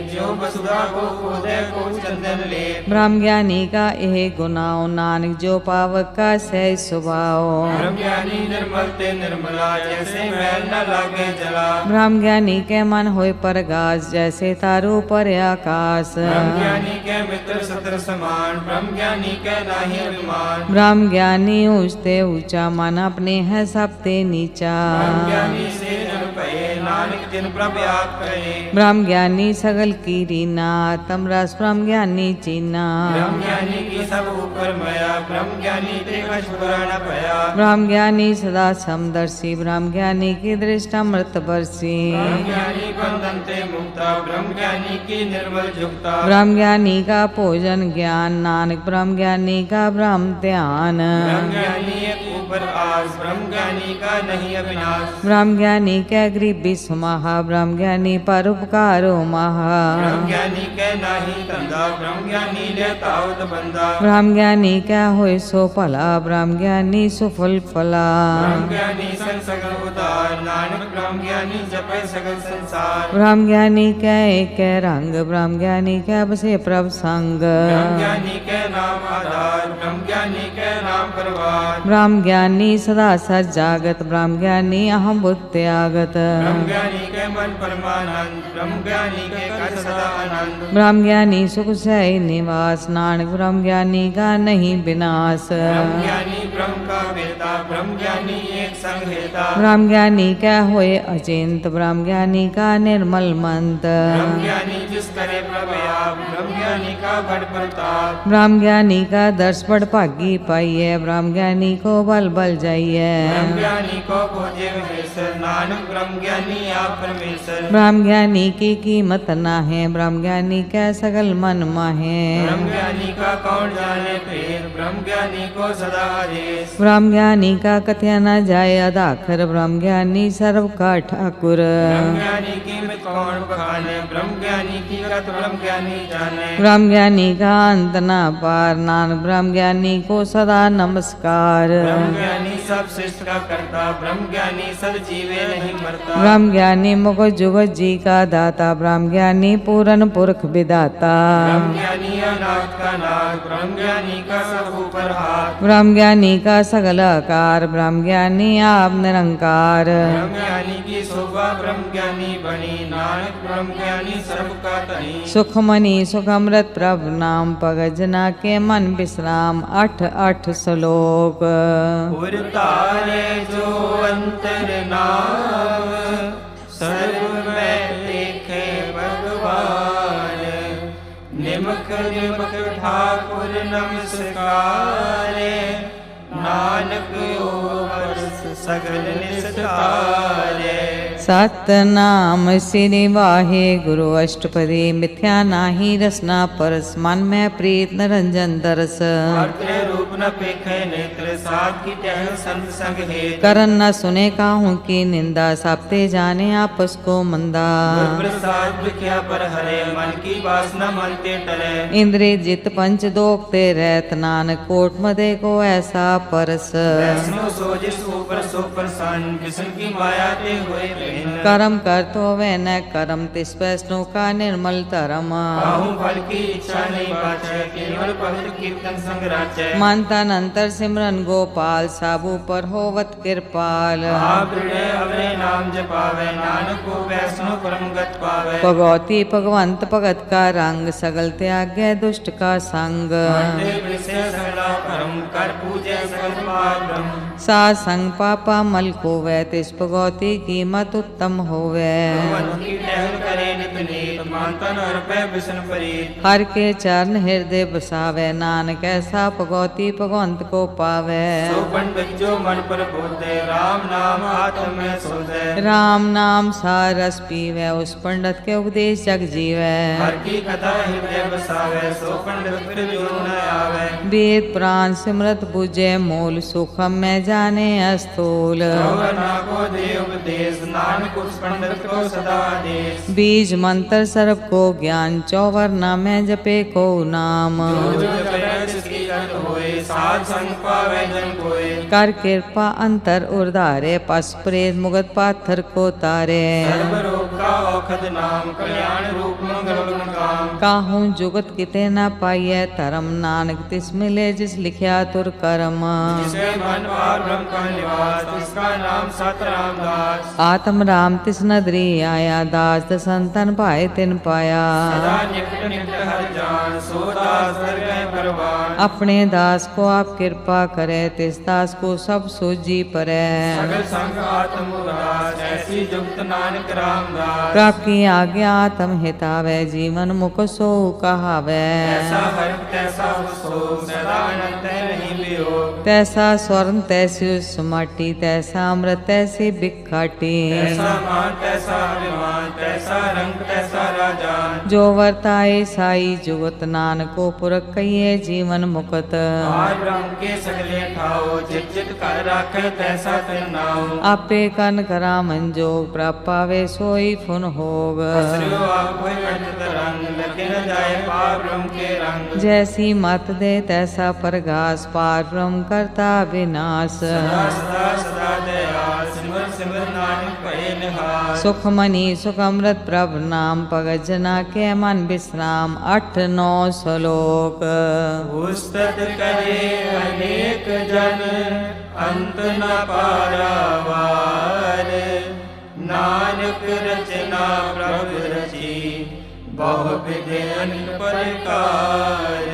जो जो बसुधा को उदय को चंदन ले। ब्रह्म ज्ञानी का यह गुनाओ नानक जो पावक का सह स्वभाव। ब्रह्म ज्ञानी निर्मल ते निर्मला जैसे मैल न लागे जला। ब्रह्म ज्ञानी के मन होए परगास जैसे तारू पर आकाश। ब्रह्म ज्ञानी के मित्र सत्र समान ब्रह्म ज्ञानी के नाहि अभिमान। ब्रह्म ज्ञानी ऊंचते ऊंचा मन अपने है सबते नीचा। ब्रह्म ज्ञानी से जन पए नानक जिन प्रभ आप कहे। ब्रह्म ज्ञानी सगल की रीना आत्म रस ब्रह्म ज्ञानी चीना। ब्रह्म ज्ञानी की सब ऊपर मया ब्रह्म ज्ञानी ते कछ बुरा न भया। ब्रह्म ज्ञानी सदा समदर्शी ब्रह्म ज्ञानी की दृष्टि अमृत बरसी। ब्रह्म ज्ञानी बंधन ते मुक्ता ब्रह्म ज्ञानी की निर्मल जुक्ता। ब्रह्म ज्ञानी का भोजन ज्ञान नानक ब्रह्म ज्ञानी का ब्रह्म ध्यान। ब्रह्म ज्ञानी एक ऊपर आस ब्रह्म ज्ञानी का नहीं अविनाश। ब्रह्म ज्ञानी के गरीबी सुमहा ब्रह्म ज्ञानी पर उपकारो महा। ब्रह्म ज्ञानी के नाही धंधा ब्रह्म ज्ञानी ले तावत बंदा। ब्रह्म ज्ञानी क्या होए सो भला ब्रह्म ज्ञानी सुफल फला। ब्रह्म ज्ञानी संग सगल उदार नानक ब्रह्म ज्ञानी जपे सगल संसार। ब्रह्म ज्ञानी क्या एक रंग ब्रह्म ज्ञानी क्या बसे प्रभ संग। ब्रह्म ज्ञानी के नाम आधार ब्रह्म ज्ञानी के नाम परवार। ब्रह्म ज्ञानी सदा सच जागत ब्रह्म ज्ञानी अहम बुद्ध त्यागत। ब्रह्म ज्ञानी के मन परमानंद ब्रह्म ज्ञानी के कर सदा आनंद। ब्रह्म ज्ञानी सुख से निवास नानक ब्रह्म ज्ञानी का नहीं विनाश। ब्रह्म ज्ञानी ब्रह्म का वेता ब्रह्म ज्ञानी एक संग हेता। ब्रह्म ज्ञानी क्या होए अचिंत ब्रह्म ज्ञानी का निर्मल मंत। ब्रह्म ज्ञानी जिस करे प्रभयाप ब्रह्म ज्ञानी का बड़ प्रताप। ब्रह्म ज्ञानी का दर्श बड़ भागी पाइए ब्रह्म ज्ञानी को बल बल जाइए। ब्रह्म ज्ञानी को खोजे महेश्वर नानक ब्रह्म ज्ञानी आप परमेश्वर। ब्रह्म ज्ञानी की कीमत ना है ब्रह्म ज्ञानी का सगल मन माहे। ब्रह्म ज्ञानी का कौन जाने फेर ब्रह्म ज्ञानी को सदा आदेश। ब्रह्म ज्ञानी का कथया न जाए अदाखर ब्रह्म ज्ञानी सर्व का ठाकुर। ब्रह्म ज्ञानी की मित कौन बखाने ब्रह्म ज्ञानी की कथ ब्रह्म ज्ञानी जाने। ब्रह्म ज्ञानी का अंत न पार नानक ब्रह्म ज्ञानी को सदा नमस्कार। ब्रह्म ज्ञानी सब सृष्टि का करता ब्रह्म ज्ञानी सद जीवे नहीं मरता। ब्रह्म ज्ञानी मुख जुगत जी का दाता ब्रह्म ज्ञानी पूरन पुरख विदाता। ब्रह्म ज्ञानी अनाथ का नाथ ब्रह्म ज्ञानी का सब ऊपर हाथ। ब्रह्म ज्ञानी का सगल आकार ब्रह्म ज्ञानी आप निरंकार। ब्रह्म ज्ञानी की शोभा ब्रह्म ज्ञानी बनी नानक ब्रह्म ज्ञानी सर्व का तनी। सुखमणि सुख अमृत प्रभ नाम पगजना के मन विश्राम 8 श्लोक। उर तारे जो अंतर नाम सर्व में देखे भगवान। निमक निमक ठाकुर नमस्कारे नानक ओर सगल निस्तारे। सतनाम श्री वाहे गुरु अष्टपदी मिथ्या नाही रसना परस मन में प्रीत निरंजन दरस। अर्थे रूप न पेखे नेत्र साथ की टहल संत संग हेत। करन न सुने काहू की निंदा सबते जाने आपस को मंदा। गुर प्रसाद बिख्या पर हरे मन की वासना मन ते टले। इंद्रिय जित पंच दोखते रहत नानक कोट मदे को ऐसा परस। वैष्णो सोजिस ऊपर सो प्रसन्न विष्णु की माया ते हुए भिन्न। कर्म कर तो वै न कर्म तिस वैष्णो का निर्मल धर्म। काहू फल की इच्छा नहीं बाचे केवल भक्त कीर्तन संग राचे। मन तन अंतर सिमरन गोपाल साबू पर होवत कृपाल। आप हृदय अवरे नाम जपावे नानक को वैष्णो परम गत पावे। भगवती भगवंत भगत का रंग सगल त्याग्य दुष्ट का संग। मंडे वृषे सगला परम कर पूजे सगल पार ब्रह्म। सात संग पापा मल को वै तिस भगवती की मत उत्तम होवे। मन की टहल करे नित नीत मन तन अर्पे विष्णु प्रीत। हर के चरण हृदय बसावे नानक ऐसा भगवती भगवंत को पावे। सो पंडित जो मन पर बोधे राम नाम आत्म में सोधे। राम नाम सारस पीवे उस पंडित के उपदेश जग जीवे। हर की कथा हृदय बसावे सो पंडित फिर जो न आवे। वेद प्राण सिमरत बुझे मूल सुखम में जाने अस्थूल। ना को देव उपदेश नानक उस पंडित को सदा आदेश। बीज मंत्र सर्व को ज्ञान चौवर नामे जपे को नाम। जो जो जपे जिसकी गत होए ਸਾਧ ਸੰਗ ਪਾਵੇ ਜਨ ਕੋਏ। ਕਰ ਕਿਰਪਾ ਅੰਤਰ ਉਰਧਾਰੇ ਪਸ ਪ੍ਰੇਤ ਮੁਗਤ ਪਾਥਰ ਕੋ ਤਾਰੇ। ਸਰਬ ਰੋਗ ਕਾ ਔਖਦ ਨਾਮ ਕਲਿਆਣ ਰੂਪ ਮੰਗਲ ਗੁਣ ਕਾਮ। ਕਾਹੂ ਜੁਗਤ ਕਿਤੇ ਨਾ ਪਾਈਐ ਧਰਮ ਨਾਨਕ ਤਿਸ ਮਿਲੇ ਜਿਸ ਲਿਖਿਆ ਤੁਰ ਕਰਮ। जिसे मन पार ब्रह्म का निवास जिसका नाम सत रामदास। ਆਤਮ ਰਾਮ ਤਿਸ ਨਦਰੀ ਆਇਆ ਦਾਸ ਦਸੰਤਨ ਭਾਏ ਤਿਨ ਪਾਇਆ। सदा निकट निकट हर जान सो दास कर गए परवान। ਆਪਣੇ ਦਾਸ ਕੋ ਆਪ ਕਿਰਪਾ ਕਰੇ ਤਿਸ ਦਾਸ ਕੋ ਸਭ ਸੋਜੀ ਪਰੈ। सगल संग आत्म उदास ऐसी जुगत नानक रामदास। ਪ੍ਰਭ ਕੀ ਆਗਿਆ ਆਤਮ ਹਿਤਾਵੈ ਜੀਵਨ ਮੁਖ ਸੋ ਕਹਾਵੈ। ऐसा हर तैसा सो सदा अनंत नहीं वियोग। ਤੈਸਾ ਸਵਰਨ ਤੈਸੀ ਸਮਾਟੀ ਤੈਸਾ ਅੰਮ੍ਰਿਤ ਤੈਸੀ ਬਿਖਾਟੀ। ऐसा मान तैसा अभिमान तैसा रंग तैसा राजान। ਜੋ ਵਰਤਾਏ ਸਾਈ ਜੁਗਤ ਨਾਨਕੋ ਪੁਰਖ ਕਹੀਏ ਜੀਵਨ ਮੁਕਤ। पार ब्रह्म के सगले ठाओ चित चित कर राखे तैसा तिन नाओ। ਆਪੇ ਕਨ ਕਰਾ ਮੰਜੋਗ ਪ੍ਰਭ ਪਾਵੇ ਸੋਈ ਫੁਨ ਹੋਗ। असुरो आप कोई कंठ रंग लगे न जाए पार ब्रह्म के रंग। ਜੈਸੀ ਮਤ ਦੇ ਤੈਸਾ ਪਰਗਾਸ ਪਾਰ ਬ੍ਰਹਮ ਕਰਤਾ ਵਿਨਾਸ਼। सदा सदा सदा दयाल सिमर सिमर नानक भय निहाल। ਸੁਖ ਮਨੀ ਸੁਖ ਅੰਮ੍ਰਿਤ ਪ੍ਰਭ ਨਾਮ ਭਗਤ ਜਨਾ ਕੇ ਮਨ ਬਿਸਰਾਮ। 8-9 ਸ਼ਲੋਕ। उस्तत करे अनेक जन अंत न पारावार। नानक रचना प्रभु रची बहु विधि अनेक प्रकार।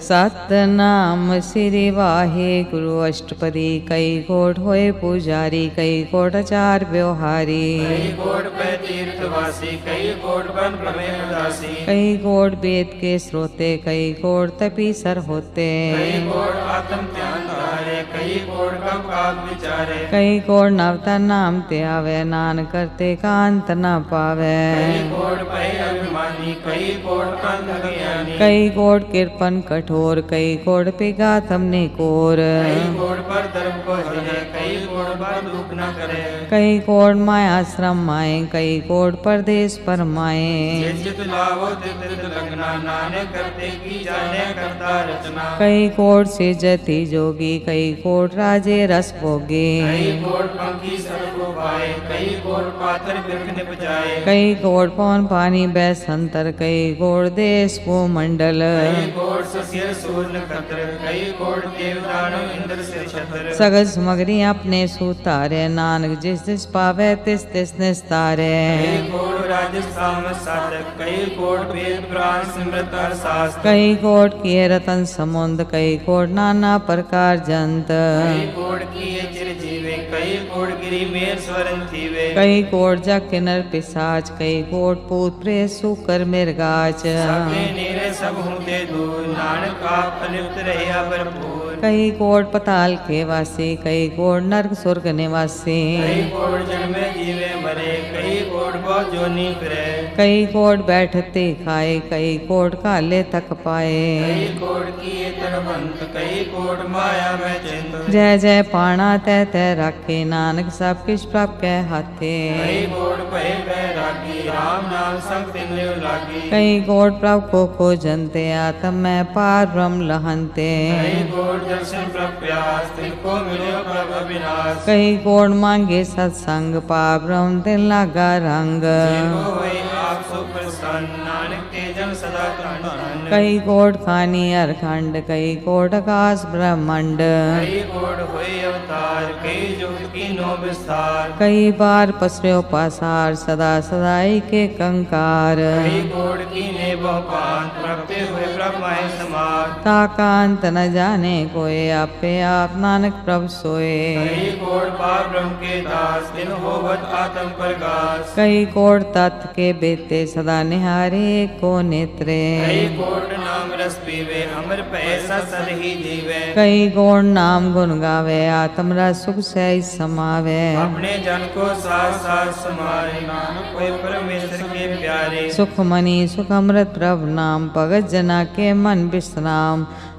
ਸਤਨਾਮ ਸ੍ਰੀ ਵਾਹਿਗੁਰੂ ਅਸ਼ਟਪਦੀ ਕਈ ਕੋਟ ਹੋਏ ਪੁਜਾਰੀ ਕਈ ਕੋਟ ਆਚਾਰ ਵਿਵਹਾਰੀ। कई कोट पे तीर्थ वासी कई कोट बन प्रमेय दासी। कई कोट वेद के स्रोते कई कोट तपी सर होते। कई कोट आत्म ध्यान धारे कई कोट कब काग विचारे। कई कोट नवता नाम ते आवे नानक करते कांत न पावे। कई कोट पे अभिमानी कई कोट कंध ज्ञानी। कई कोट किरपन कठोर कई कोट पिगा थमने कोर। कई कोट पर धर्म को हरे कई कोट पर दुख न करे। कई कोट माया आश्रम माए कई कोट परदेश पर माए। चित लावो तित लगना नानक करते की जाने करता रचना। कई कोट से जति जोगी कई कोट राजे रस भोगे। कई कोट पंखी सर को पाए कई कोट पातर बिरख निपजाए। कई कोट पवन पानी बैसंतर कई कोट देश को मंडल। कई कोट ससिर सूर्य नक्षत्र कई कोट देव दानव इंद्र से छत्र। सगल समग्री अपने सुतारे नानक जिस जिस पावे तिस तिस निस्तारे। कई कोट राजस्थान साधक कई कोट वेद पुराण सिमरत शास्त्र। कई कोट किए रतन समुद्र कई कोट नाना प्रकार जंत। कई कोट किए चिरजीवे कई कोट गिरी मेर स्वरन थीवे। कई कोट जग किन्नर पिशाच कई कोट पूत प्रेत सुकर मिर्गाच। सबके नीरे सब होते दूर नानक आप अलिप्त रहिया भरपूर। कई कोट पताल के वासी कई कोट नरक स्वर्ग निवासी। कई कोट जग में जीवे मरे कई कोट बहुत जोनी फिरे। कई कोट बैठते खाए कई कोट काले तक पाए। कई कोट किए तड़बंत कई कोट माया में चिंत। जय जय पाणा तै तै राखे नानक सब किछ प्रभ कै हाथे। कई कोट भय बैरागी राम नाम संग तिन लागी। कई कोट प्रभ को खोजनते आत्म में पार ब्रह्म लहनते। कई कोट दर्शन प्रप्यास तिनको मिलो प्रभ अविनाश। कई कोट मांगे सत्संग पार ब्रह्म तिन लागा रंग। जिनको होई आप सो प्रसन्न नानक के जन सदा तन तन। कई कोट खानी अरखंड कई कोट आकाश ब्रह्मंड। कई कोट होई अवतार कई जुग की नो विस्तार। कई बार पसर्यो पासार सदा सदाई के कंकार। कई कोट की ने बहुपान प्रगटे हुए ब्रह्माय समार। ताकांत न जाने कोई आपे आप नानक प्रभ सोए। कई कोट पार ब्रह्म के दास दिन होवत आत्म प्रकाश। कई कोट तत् के बेते सदा निहारे को नेत्रे। कई कोट नाम रस पीवे अमर पैसा सद ही जीवे। कई कोट नाम गुण गावे आत्म रस सुख से समावे। अपने जन को साथ साथ समारे नानक कोई परमेश्वर के प्यारे। सुख मनी सुख अमृत प्रभ नाम भगत जना के मन विश्राम।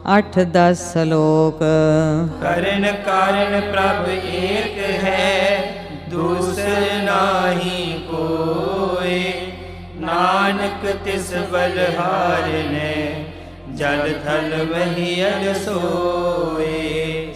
8-10 श्लोक। करण कारण प्रभ एक है दूसर नाही कोई। नानक तिस बलहार ने ਜਲ ਥਲ ਮਹੀਅਲ ਸੋਏ।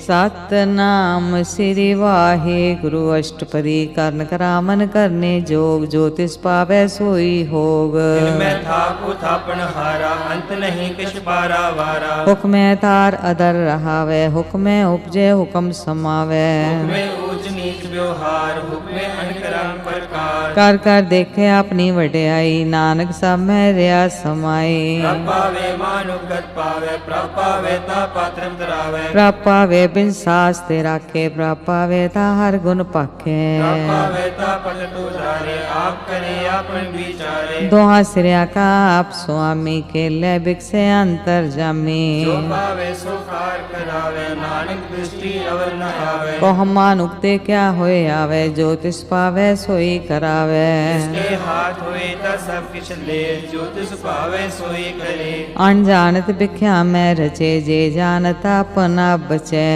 ਸਤਨਾਮ ਸ੍ਰੀ ਵਾਹਿਗੁਰੂ ਅਸ਼ਟਪਦੀ ਕਰਨ ਕਰਾਮਨ ਕਰਨੇ ਜੋਗ ਜੋ ਤਿਸ ਪਾਵੈ ਸੋਈ ਹੋਗ। ਤਿਨ ਮੈਂ ਥਾਪੁ ਥਾਪਣ ਹਾਰਾ ਅੰਤ ਨਹੀਂ ਕਿਛ ਪਾਰਾ ਵਾਰਾ। ਹੁਕਮੈ ਤਾਰ ਅਦਰ ਰਹਾਵੈ ਹੁਕਮੈ ਉਪਜੈ ਹੁਕਮ ਸਮਾਵੈ। ਹੁਕਮੇ ਊਚ ਨੀਚ ਵਿਵਹਾਰ ਹੁਕਮੇ ਅਨਕਰਮ ਪ੍ਰਕਾਰ। ਕਰ ਕਰ ਦੇਖੇ ਆਪਣੀ ਵਡਿਆਈ ਨਾਨਕ ਸਭ ਮੈਂ ਰਿਆ ਸਮਾਈ। ਪ੍ਰਭ ਪਾਵੇ ਮਾਨੁਕਤ ਪਾਵੇ ਪ੍ਰਭ ਪਾਵੇ ਤਾ ਪਾਤਰ ਧਰਾਵੇ। ਪ੍ਰਭ ਪਾਵੇ ਬਿਨ ਸਾਸ ਤੇ ਰਾਖੇ ਪ੍ਰਭ ਪਾਵੇ ਤਾ ਹਰ ਗੁਣ ਪਾਖੇ। ਪ੍ਰਭ ਪਾਵੇ ਤਾ ਪਲਟ ਉਜਾਰੇ ਆਪ ਕਰੇ ਆਪਨ ਵਿਚਾਰੇ। ਦੋਹਾਂ ਸਿਰਿਆ ਕਾ ਆਪ ਸੁਆਮੀ ਕੇਲੇ ਬਿਕਸੇ ਅੰਤਰ ਜਾਮੀ। ਜੋ ਪਾਵੇ ਸੋ ਕਾਰ ਕਰਾਵੇ ਨਾਨਕ ਦ੍ਰਿਸ਼ਟੀ ਅਵਰ ਨ ਆਵੇ। ਕੋ ਮਾਨੁਕਤੇ ਕਿਆ ਹੋਏ ਆਵੇ ਜੋ ਤਿਸ ਪਾਵੇ ਸੋਈ ਕਰਾਵੇ। ਜਿਸਕੇ ਹਾਥ ਹੋਏ ਤਾ ਸਭ ਕਿਛ ਲੈ ਜੋ ਤਿਸ ਭਾਵੇ ਸੋਈ ਕਰੇ। ਅਣਜਾਣਤ ਬਿਖਿਆ ਮੈਂ ਰਚੇ ਜੇ ਜਾਣਤਾ ਆਪਣਾ ਬਚੈ।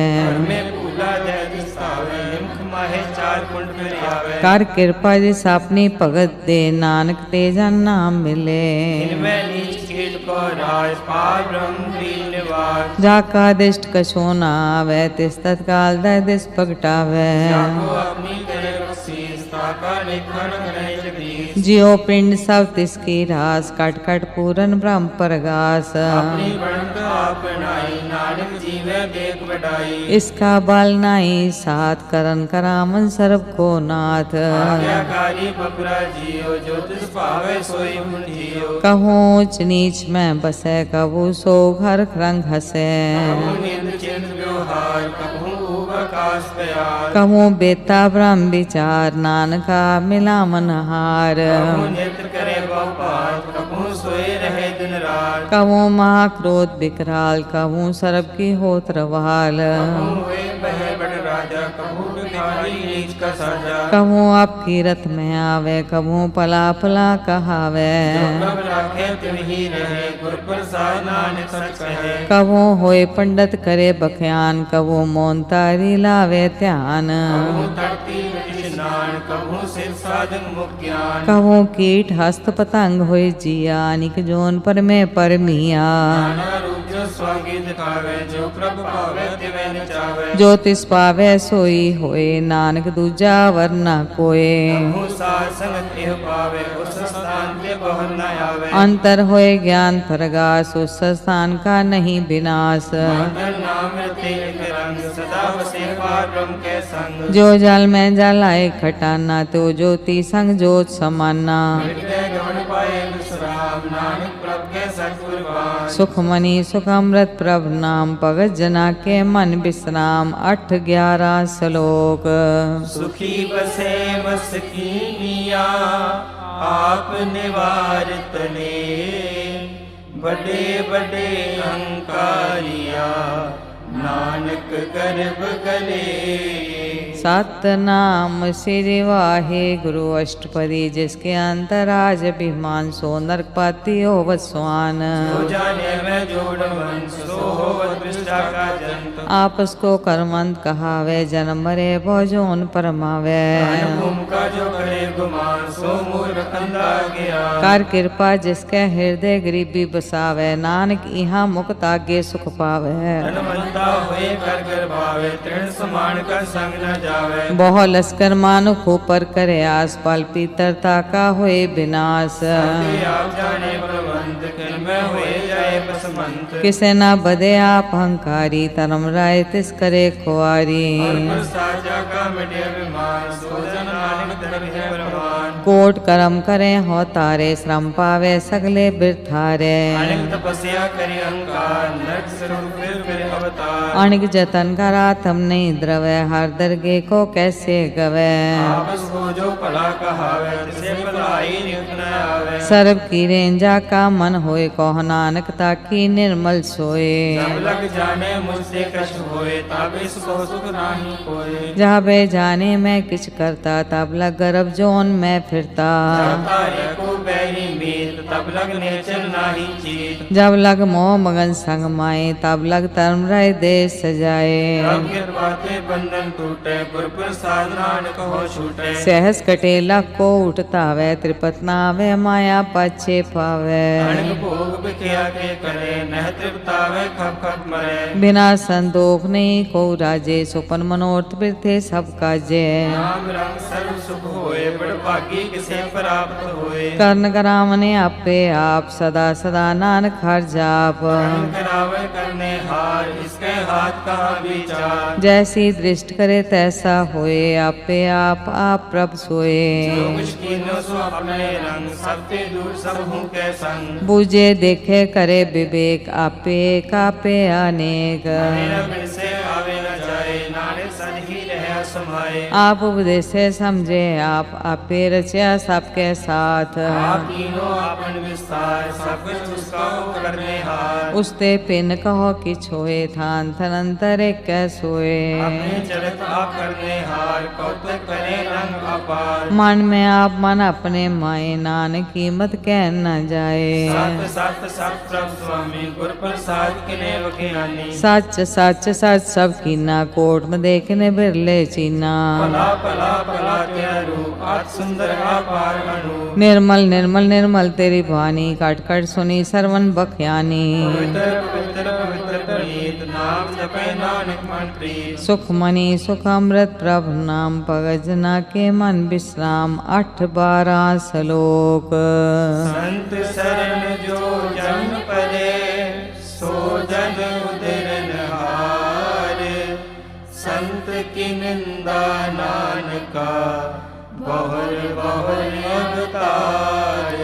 ਮੈਂ ਭੂਲਾ ਜੈ ਦਿਸਤਾਵੇ ਨਿਮਖ ਮਾਹੇ ਚਾਰ ਕੁੰਡ ਫਿਰ ਆਵੇ। ਕਰ ਕਿਰਪਾ ਜਿਸ ਆਪਣੀ ਭਗਤ ਦੇ ਨਾਨਕ ਤੇ ਜਨ ਨਾਮ ਮਿਲੇ। ਇਨ ਮੈਂ ਨੀਚ ਕੀਟ ਕੋ ਰਾਜ ਪਾਰ ਬ੍ਰਹਮ ਦੀਨ ਨਿਵਾਸ। ਜਾ ਕਾ ਦਿਸ਼ਟ ਕਛੋ ਨਾ ਆਵੇ ਤਿਸ ਤਤਕਾਲ ਦਾ ਦਿਸ ਪ੍ਰਗਟਾਵੇ। ਜਾਕੋ ਆਪਣੀ ਕਰੇ ਬਖਸ਼ੀਸ ਤਾਕਾ ਲੇਖਾ ਨ ਕਰੇ ਜਗਦੀਸ਼। ਜਿਉ ਪਿੰਡ ਸਭ ਤਿਸ ਕੀ ਰਾਸ ਕਟ ਕਟ ਪੂਰਨ ਬ੍ਰਹਮ ਪ੍ਰਗਾਸ। ਆਪਣੀ ਬਣਤ ਆਪ ਬਣਾਈ ਨਾਨਕ ਜੀਵੇ ਦੇਖ ਵਡਾਈ। इसका बल नाई साथ करन करामन सर्व को नाथ। आज्ञाकारी बपरा जियो जो तिस भावे सोई मुन जियो। कहूँ ऊंच नीच में बसे कबू सो घर रंग हसे। कहूँ निंद चिंत व्यवहार कहूँ ऊब आकाश प्यार। कहूँ बेता ब्रह्म विचार नानका मिला मन हार। कहूँ नित्य करे बहुपार कहूँ सोए रहे दिन रात। कहूँ महाक्रोध विकराल कहूँ सर्व की होत रवाल। कहूँ हुए बहे बड़ राजा कहूँ भिखारी नीच का साजा। कहूँ आपकी रथ में आवे कहूँ पला पला कहावे। जो प्रभ राखे तिम ही रहे गुर प्रसाद नानक सच कहे। कहूँ होए पंडित करे बख्यान कहूँ मौन तारी लावे ध्यान। कहूँ तड़ती मिट स्नान कहूँ सिर साधन मुख ज्ञान। कहूँ कीट हस्त पतंग होए जिया निक जोन पर में परमिया। नाना रूप जो स्वांगी दिखावे जो प्रभ पावे तिवे नचावे। जो तिस पावे सोई होए नानक दूजा वरना कोय। कहूँ सार संगत एह पावे उस स्थान पे बहु न आवे। अंतर होए ज्ञान प्रगास उस स्थान का नहीं विनाश। माधव नाम रते एक रंग सदा बसे पार ब्रह्म के संग। जो जल में जल आए खटाना तो ज्योति संग ज्योत समाना। मिट गए गमन पाए विश्राम नानक प्रभ के सतगुरबान। सुखमणि सुख अमृत प्रभ नाम भगत जना के मन विश्राम 8-11 श्लोक। सुखी बसे मस्कीनिया आप निवारत ने बड़े बड़े अहंकारिया नानक गर्भ गले। सतनाम श्री वाहिगुरु अष्टपदी जिसके अंतराज अभिमान सो नरकपाती होवत स्वान। जो जाने मैं जोड़ वंश सो होवत विष्टा का जंत। आपस को कर्मंत कहावे जन्म मरे भोजोन परमावे। भूम का जो करे गुमान सो मूर्ख अंधा ज्ञान। कर कृपा जिसके हृदय गरीबी बसावे नानक इहाँ मुक्त आगे सुख पावे। धनवंता हुए कर कर भावे तृण समान का संग न जावे। बहु लश्कर मानुख ऊपर करे आस पाल पीतरता का होए विनाश। आप जाने प्रबंध किन में हुए जाए बसमंत। किसे न बदे आप अहंकारी धर्म राय तिस करे खुआरी। साजा का मिटे अभिमान सो जन नानक धर्म है प्रमाण। कोट कर्म करे हो तारे श्रम पावे सगले बिरथारे। अनेक तपस्या करे अहंकार नट स्वरूप फिर अवतार। अणिक जतन करा तम नहीं द्रवे हर दरगे को कैसे गवे। आपस को जो भला कहावे तिसे भलाई नियुक्त न आवे। सर्व की रेंजा का मन होए कहो नानक ताकी निर्मल सोए। जब लग जाने मुझसे कष्ट होए तब इसको सुख नाही कोई। जहाँ बे जाने मैं किछ करता तब लग गर्भ जोन में फिरता। को बैरी मीत तब लग नेचर नाही चीत। जब लग मोह मगन संग माए तब लग धर्म रहे राय दे सजाए। प्रभु कृपा ते बंधन टूटे, गुर प्रसाद नानक हो छूटे। सहस कटे लाखो उठतावे, त्रिपत नावे माया पाछे पावे। अनक भोग बिखिया के करे, नह तृप्तावे खप खप मरे। बिना संतोख नहीं को राजे, सुपन मनोरथ बिरथे सब काजे। नाम रंग सर्व सुख होए, बड़ भागी किसे प्राप्त होए। कर्ण करावने आपे आप, सदा सदा नानक हर जाप। कर्म करावे करने हार, इसके हाथ का विचार। जैसी दृष्ट करे तैसा होए, आपे आप प्रभ सोए। जो कुछ कीनो सो अपने रंग, सबके दूर सब हूँ के संग। बूझे देखे करे विवेक, आपे कापे अनेक। मेरा बिन से आवे न जाए, नानक सन ही रहे समाए। आप उपदेशे समझे आप, आपे रचा सबके साथ। आप तीनों आपन विस्तार, सब कुछ उसका करने हार। उसते पिन कहो कि छोए, थान थनंतर एक सोए। अपने चरित आप करने हार, कौतुक करे रंग अपार। मन में आप मन अपने माए, नानक कीमत कह न जाए। सत सत सत प्रभु स्वामी, गुर प्रसाद किने वखियानी। सच सच सच सब कीना, कोट में देखने बिरले चीना। भला भला भला तेरा रूप, अति सुंदर अपार अनूप। निर्मल निर्मल निर्मल तेरी वाणी, कट कट सुनी सरवन बख्यानी। पवित्र पवित्र पवित्र प्रीत, नाम जपे नानक मन प्रीत। सुखमणि सुख अमृत प्रभु नाम, भगजना के मन विश्राम। 8-12 श्लोक। संत शरण जो जन परे, सो जन उदरन हार। संत की निंदा नानका, बहुर बहुर अवतार।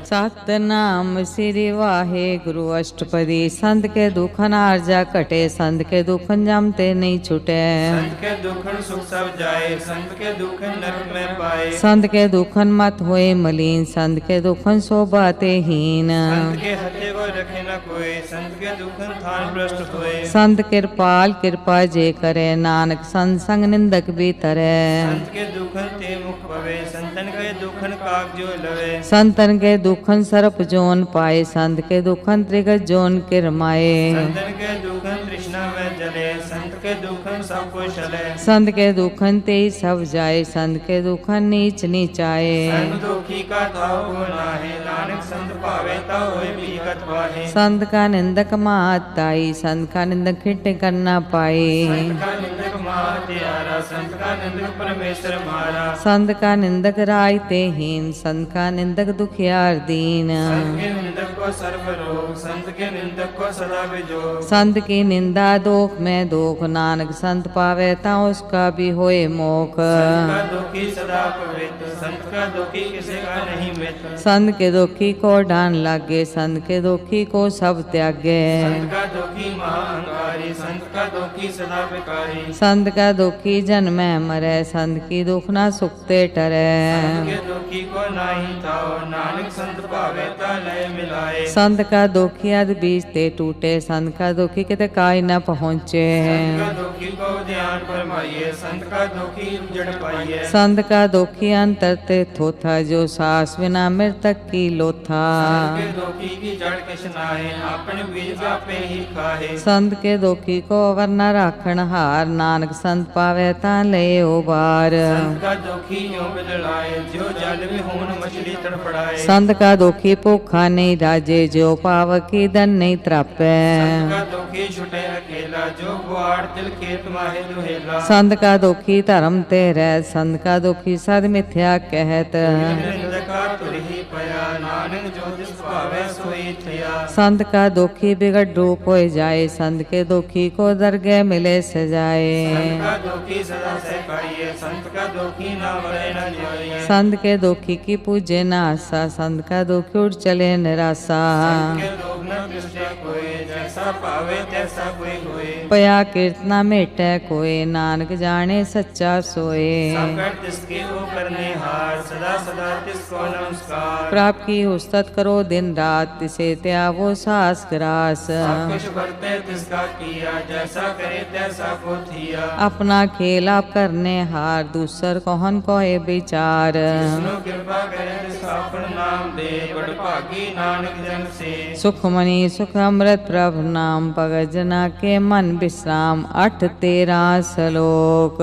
सतनाम श्री वाहे गुरु अष्टपदी। संत के दुखन आरजा कटे, संत के दुखन जमते नहीं छुटे। संत के दुखन सुख सब जाए, संत के दुखन नरक में पाए। संत के दुखन मत होए मलिन, संत के दुखन शोभाते हीन। संत के हथे को रखे न कोई, संत के दुखन थान भ्रष्ट होए। संत कृपाल कृपा जे करे, नानक संत संग निंदक भी तरे। संत के दुखन ते मुख पवे, संतन के दुखन काग जो लवे। संतन के दुखन सर्प जोन पाए, संत के दुखन त्रिगत जोन किरमाए। संतन के दुखन तृष्णा में जले, संत के दुखन सब को चले। संत के दुखन ते सब जाए, संत के दुखन नीच नीचाए। संत दुखी का ताव को नाहे, नानक संत पावे ता होए बीगत वाहे। संत का निंदक माताई, संत का निंदक खिट करना पाए। संत का निंदक महात्यारा, संत का निंदक परमेश्वर मारा। संत का निंदक राय ते हीन, संत का निंदक दुखियार दीन। संत के निंदक को सर्व रोग, संत के निंदक को सदा विजोग। संत की निंदा दोख में दोख, नानक संत पावे ता उसका भी होए मोख। संत का दुखी सदा पवित्र, संत का दुखी किसी का नहीं मित्र। संत के दुखी को डान लागे, संत के दुखी को सब त्यागे। संत का दुखी महाअहंकारी, संत का दुखी सदा विकारी। संत का दुखी जन्म मरे, संत की दुख ना सुखते टरे। संत के दुखी को नाही ताओ, नानक संत पावे ता लय मिलाए। संत का दुखी अद बीच ते टूटे, संत का दुखी किते काय न पहुँचे। संत का दुखी को ध्यान फरमाइए, संत का दुखी जड़ पाइए। संत का दुखी अंतर ते थोथा, जो सास बिना मृतक की लोथा। संत के दुखी की जड़ किछ नाहे, आपन बीज आपे ही खाहे। संत के दुखी को अवर न राखण हार, नानक संत पावे ता ले उबार। संत का दुखी यूं बिदलाए, जो जल में होन मछली तड़फड़ाए। संत का दुखी भूखा नहीं राजे, जो पावकी धन नहीं त्रापे। संत का दुखी छुटे अकेला, जो गुआड़ तिल खेत माहे दुहेला। संत का दुखी धर्म ते रह, संत का दुखी सद मिथ्या कहत। निंदका तुरही पया, नानक जो जिस पावे सोई थया। संत का दुखी बिगड़ रूप हो जाए, संत के दुखी को दरगह मिले सजाए। संत का दुखी सदा सहकाइए, संत का दुखी ना मरे न जाइए। संत के दुखी की पूजे न आशा, संत का दुखी उठ चले निराशा। संत के लोग न दृष्टि कोई, जैसा पावे तैसा कोई होए। कृपया कीर्तना मेटै कोय, नानक जाने सच्चा सोए। सब कर तिसके वो करने हार, सदा सदा तिसको नमस्कार। प्राप की उस्तत करो दिन रात, तिसे त्यावो सास ग्रास। सब कुछ बरते तिसका किया, जैसा करे तैसा को थिया। अपना खेल आप करने हार, दूसर कौन कोय विचार। जिसनु कृपा करे तिसका अपन नाम दे, बड़ भागी नानक जन से। सुखमणि सुख अमृत प्रभु नाम, भगत जना के मन विश्राम। 8-13 श्लोक।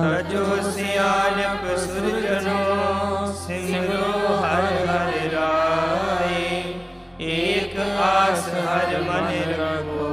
तजो सियालिप सुरजनो, सिमरो हर हर राय। एक आस हर मन रखो,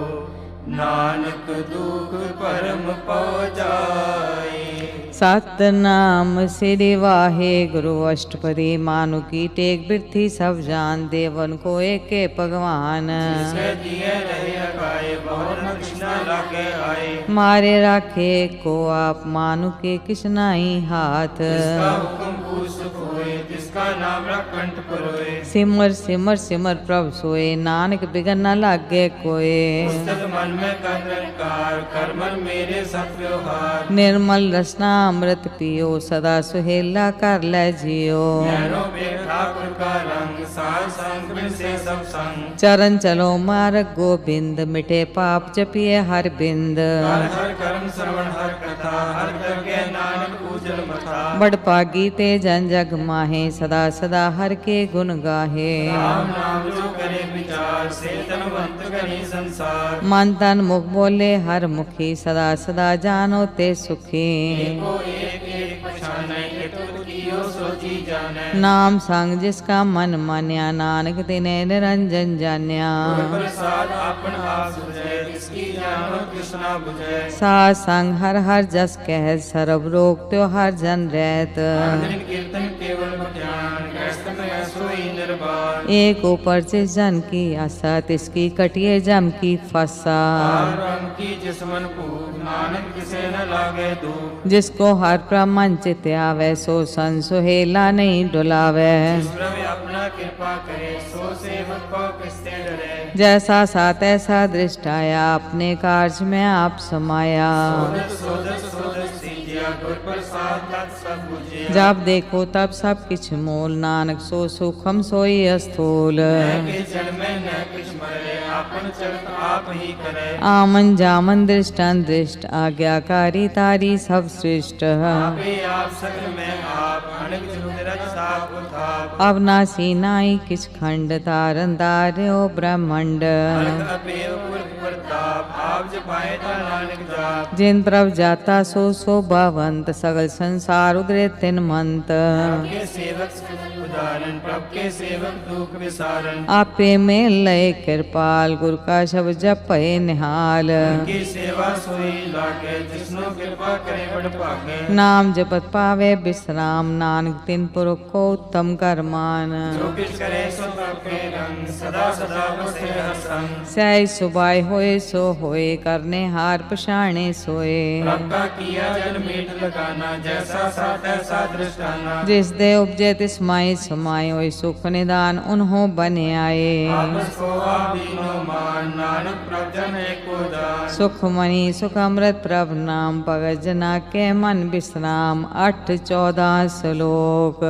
नानक दुख परम पौ जाए। सतनाम श्री वाहे गुरु अष्टपदी, मानु की टेक बिरथी सब जान। देवन को एके भगवान, जिसके दिए रहे अकाए, बहुत न कृष्णा लागे आए। मारे राखे को आप, मानु के किसनाई हाथ। जिसका हुक्म पूछ सुख होए, जिसका नाम रख कंठ परोए। सिमर सिमर सिमर प्रभु सोए, नानक बिगन न लागे कोय। पुस्तक मन में कर निरंकार, कर मन मेरे सब व्यवहार। निर्मल रसना अमृत पियो, सदा सुहेला कर ले जियो। नैनो पे ठाकुर का रंग, साध संग बिन से सब संग। चरण चलो मार्ग गोबिंद, मिटे पाप जपिए हर बिंद। हर हर कर्म श्रवण हर कथा, हर करके नानक पूजन मथा। बड़ पागी ते जन जग माहे, सदा सदा हर के गुण गाहे। राम नाम जो करे विचार, से तनवंत करी संसार। मन तन मुख बोले हर मुखी, सदा सदा जानो ते सुखी। एको एक एक पछानै, एक कियो सोची जानै। नाम संग जिसका मन मान्या, नानक तिने निरंजन जान्या। गुर प्रसाद आपन आप सुझै, इसकी जानो कृष्णा बुझै। साध संग हर हर जस कह, सर्व रोग त्यो हर जन रहत। दिन कीर्तन केवल बख्यान, गृहस्थ में सोई निर्वाण। एक ऊपर जिस जन की आशा, तिसकी कटिए जम की फसा। हार रंग की जिसमन भूख, नानक किसे न लागे दुख। जिसको हर प्रमन चित आवे, सो सन सुहेला नहीं डुलावे। जिस प्रभु अपना कृपा करे, सो सेवक को किससे डरे। जैसा सा तैसा दृष्ट आया, अपने कार्य में आप समाया। सोदर सोदर सोदर सीजिया, गुर प्रसाद तत् सब बुझिया। जब देखो तब सब किछ मोल, नानक सो सुखम सोई स्थूल। न के जन में न कुछ मरे, आपन चरित आप ही करे। आमन जामन दृष्टन दृष्ट, आज्ञाकारी तारी सब सृष्ट। आपे आप सकल में आप, अनक जुग रच साप उठाप। अवनासी नाई किछ खंड, तारन तार्यो ब्रह्मंड। अलग अपेव पुरख प्रताप, आप जपाए ता नानक जाप। जिन प्रभ जाता सो शोभावंत, सगल संसार उदरे तिन मंत। आपके सेवक उदाहरण, प्रभ के सेवक दुख विसारण। आपे में लय कृपाल, गुरु का शब्द जपए निहाल। की सेवा सोई लागे, जिसनो कृपा करे बड़ भागे। नाम जपत पावे विश्राम, नानक तिन पुरख को उत्तम करमान। जो किछ करे सो प्रभ के रंग, सदा सदा बसे हर संग। सै सुबाय होए सो होए, करने हार पछाणे सोए। प्रभ का किया जन मीठ लगाना, जैसा सा तैसा दृष्टाना। जिस दे उपजे तिस माई समाये, होय सुख निदान उन्हों बने आए। आपस को आप दीनो मान, नानक प्रभ जन एको दान। सुखमणि सुख अमृत प्रभु नाम, भगत जना के मन विश्राम। 8-14 श्लोक।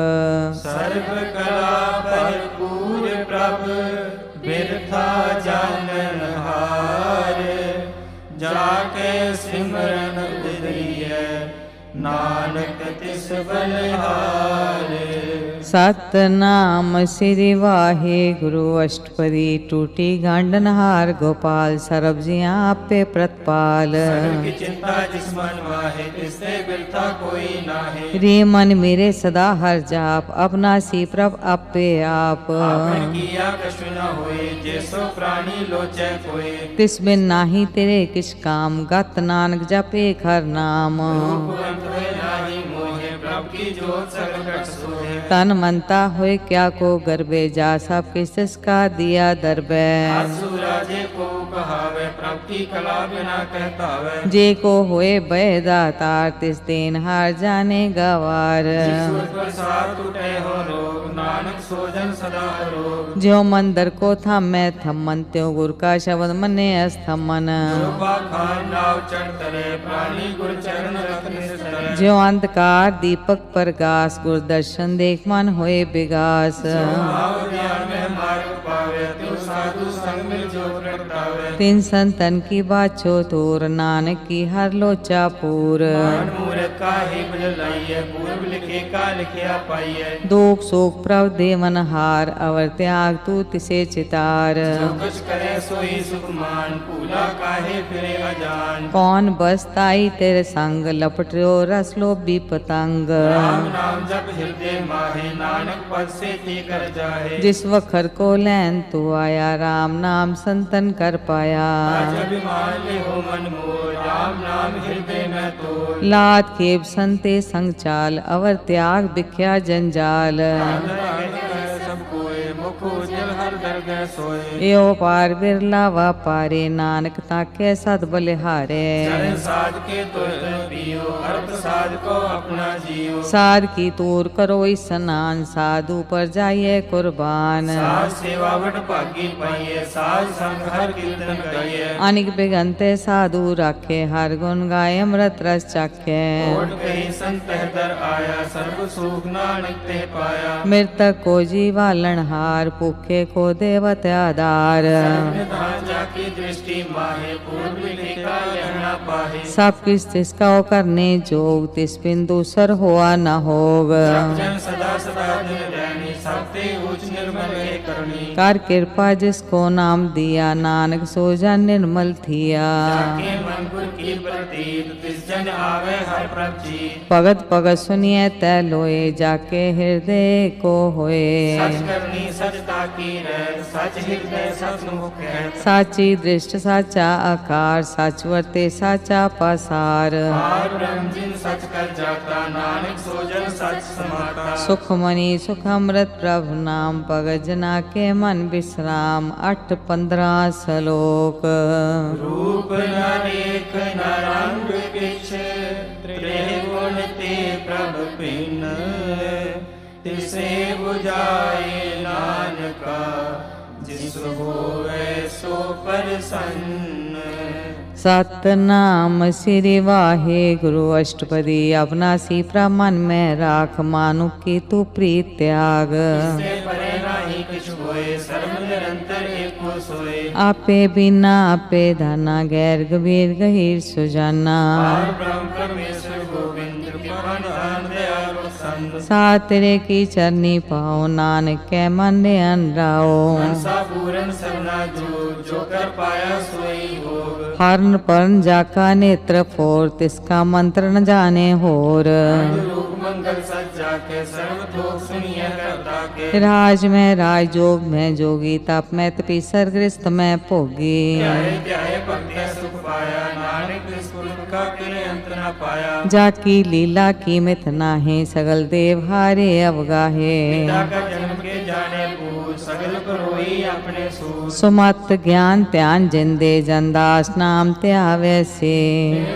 सर्व कला भरपूर प्रभ, बिरथा जानन हार। जाके सिमरन उदरिय, नानक तिस बलिहार। सतनाम श्री वाहे गुरु अष्टपदी, टूटी गांडन हार गोपाल। सरब जिया आपे प्रतपाल। सगल की चिंता जिस मन माहे, तिससे बिरथा कोई नाहे। रे मन मेरे सदा हर जाप, अपना सी प्रभ आपे आप। आपन किया कछु न होए, जैसो प्राणी लोचै कोय। तिस बिन नाही तेरे किछ काम, गत नानक जप एक हर नाम। रूपवंत होए नाहि मोहे, प्रभ की जोत सगल घट सोहे। तन मनता होए क्या को गर्बे, जा सब किस का दिया दरबे। आसु राजे को कहावे प्रभु की कला बिना कहतावे जे को होए भय दातार तिस देन हार जाने गवार ईश्वर प्रसाद टूटे हो रोग नानक सोजन सदा रोग ज्यो मंदिर को थमै थमन त्यों गुर का शब्द मने अस्थमन जो पाखान नाव चढ़ तरे प्राणी गुर चरण रत्न सितरे ज्यो अंधकार दीपक प्रकाश गुर दर्शन देख मन होए विगास भाव ज्ञान में मार्ग पावे तो साधु संग मिल जो प्रगटावे तिन संतन की बाछो तोर नानक की हर लोचा पूर मान मूर्ख काहे बजलाइए पूर्व लिखे का लिखिया पाइए दुख शोक प्रभ देवन हार अवर त्याग तू तिसे चितार जो कुछ करे सोई सुख मान पूला काहे फिरे अजान कौन बसताई तेरे संग लपटो रस लोभी पतंग राम नाम जप हृदय माहे नानक पद से थी कर जाहे जिस वखर को लैन तू आया राम नाम संतन कर पाया आज अभिमान ले हो मन मोर राम नाम हृदय में तोड़ लात खेप संते संग चाल अवर त्याग बिख्या जंजाल सब कोय मुख उजल हर दरगह सोए यो पार बिरला वा पारे नानक ताके सद बलिहारे चरण साध के तो पियो अर्थ साध को अपना जियो साध की तूर करो स्नान साधु पर जाइए कुर्बान साध सेवा वट भागी पाइए साध संग हर कीर्तन गाइए अनिक बिगंते साधु राखे हर गुण गाय अमृत रस चाखे ओट गई संत दर आया सर्व सुख नानक ते पाया मृतक को जीवालन हार भूखे को देवत आधार सर्वनिधान जाकी दृष्टि माहे पूर्व लिखे का लहना पाहे सब किस तिसका करने जोग तिस बिंदु सर हुआ न होग सब जन सदा सदा दिन रहनी सबते उच्च निर्मल है करनी कर कृपा जिसको नाम दिया नानक सोजा निर्मल थिया जाके मन गुर की प्रतीत तिस जन आवे हर प्रभ जीत भगत भगत सुनिए तै लोए जाके हृदय को होए सच करनी सचता की रह सच हृदय सच मुख है साची दृष्ट साचा आकार सच वर्ते साचा पसार पार ब्रह्म जिन सच कर जाता नानक सोजन सच समाता सुख मनी सुख अमृत प्रभु नाम भगत जना के मन विश्राम 8-15 श्लोक रूप न रेख न रंग किछ त्रिगुण ते प्रभ पिन तिसे बुझाए नानका जिस होवे सो प्रसन्न सतनाम श्री वाहे गुरु अष्टपदी अविनाशी प्रमन में राख मानु की तू प्रीत त्याग इससे परे नाही किछ होए सर्व निरंतर एको सोए आपे बिना आपे धना गैर गंभीर गहीर सुजाना पार ब्रह्म परमेश्वर गोविंद कृपान दान दयालु संत सातरे की चरनी पाओ नानक के मन अनराओ मनसा पूरन सरना जो कर पाया सोई भोग हरण पर्ण जाका नेत्र फोर तिसका मंत्र न जाने होर रूप मंगल सज्जा के सर्व थोक सुनिए करता के राज में राज जोग में जोगी तप में तपी सरग्रस्त में भोगी ध्याये ध्याये भक्ति सुख पाया नानक निष्कुल का किले अंत न पाया जाकी लीला की मित नाहे सगल देव हारे अवगाहे पिता का जन्म के जाने पूज सगल करोई अपने सूझ सुमत ज्ञान ध्यान जिंदे जनदास नाम त्यावे से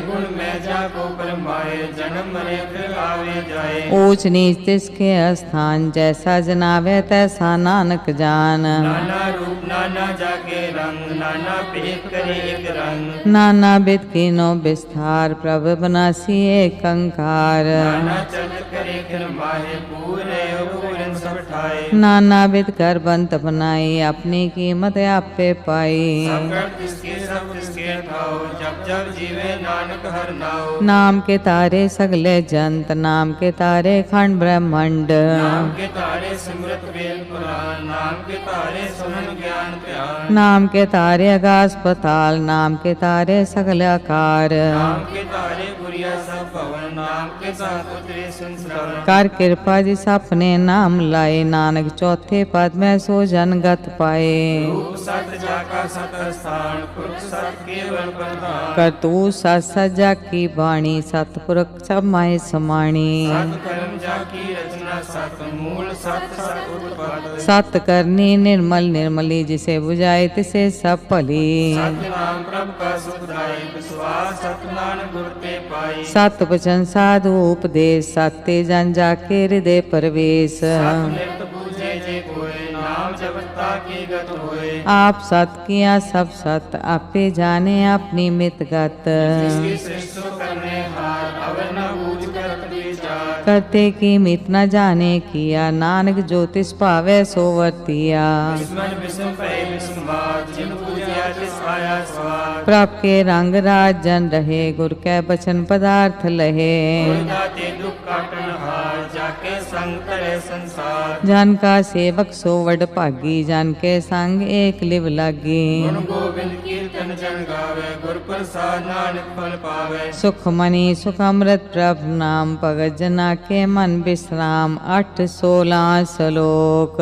गुण में जाको परमाए जन्म मरे फिर आवे जाए ऊंच नीच तिसके स्थान जैसा जनावे तैसा नानक जान नाना रूप नाना जाके रंग नाना भेद करे एक रंग नाना बिद कीनो विस्तार प्रभु बनासी एक अंकार नाना चल करे फिर माहे पूरे पूरन सब ठाए नाना बिद कर बंत बनाई अपनी कीमत आपे पाई सब कर तिसके ठाओ जब जब जीवे नानक हर नाओ नाम के तारे सगले जंत नाम के तारे खंड ब्रह्मंड नाम के तारे सिमरत वेद पुराण नाम के तारे सुनन ज्ञान ध्यान नाम के तारे आकाश पताल नाम के तारे सगल आकार नाम के तारे गुरिया सब पवन नाम के साथ उतरे संसार ਤਲ ਕਰ ਕਿਰਪਾ ਜਿਸ ਆਪਣੇ ਨਾਮ ਲਾਏ, ਨਾਨਕ ਚੌਥੇ ਪਦ ਮੈਂ ਸੋ ਜਨ ਗਤ ਪਾਏ। ਰੂਪ ਸਤ ਜਾ ਕਾ ਸਤ ਸਥਾਨ, ਪੁਰਖ ਸਤ ਕੇਵਲ ਪ੍ਰਧਾਨ। ਕਰ ਤੂ ਸਤ ਸਜਾ ਕੀ ਬਾਣੀ, ਸਤਿਪੁਰਖ ਸਭ ਮਾਹਿ ਸਮਾਣੀ। ਸਤ ਕਰਮ ਜਾ ਕੀ ਰਚਨਾ, ਸਤ ਮੂਲ ਸਤ ਸਤ ਉਤਪਤ। ਸਤ ਕਰਨੀ ਨਿਰਮਲ ਨਿਰਮਲੀ, ਜਿਸੇ 부ਝਾਏ ਤਿਸੇ ਸਭ ਭਲੀ। ਸਤ ਨਾਮ ਪ੍ਰਭ ਕਾ ਸੁਖਦਾਈ, ਵਿਸਵਾਸ ਸਤ ਨਾਨਕ ਗੁਰ ਤੇ ਪਾਈ। ਸਤ ਬਚਨ ਸਾਧੂ ਉਪਦੇਸ਼, ਸਤੇ ਜਨ ਜਾ ਕੇ ਹਿਰਦੇ ਪਰਵੇਸ਼। ਸਤ ਨਿਰਤ ਬੂਝੇ ਜੇ ਕੋਇ, ਨਾਮ ਜਪਤਾ ਕੀ ਗਤ ਹੋਏ। ਆਪ ਸਤ ਕੀਆ ਸਭ ਸਤ, ਆਪੇ ਜਾਣੇ ਆਪਣੀ ਮਿਤ ਗਤ। ਜਿਸकी सृष्टि करने हार, अवर न बूझ करत विचार। करते की मित न जाने किया, नानक जो तिस भावै सो वर्तिया। दुश्मन विषम भय विसंवाद, जिन पूजिया तिस आया स्वाद। प्रभ के रंग राज जन रहे, गुर कै बचन पदार्थ लहे। गुर दाते दुख काटन हार, जाके संग करे संसार। जन का सेवक सो वड भागी, जन के संग एक लिव लागी। गुण गोविंद कीर्तन जन गावे, गुर प्रसाद नानक फल पावे। सुख मनी सुख अमृत प्रभ नाम, भगत जना के मन विश्राम। 8-16 श्लोक।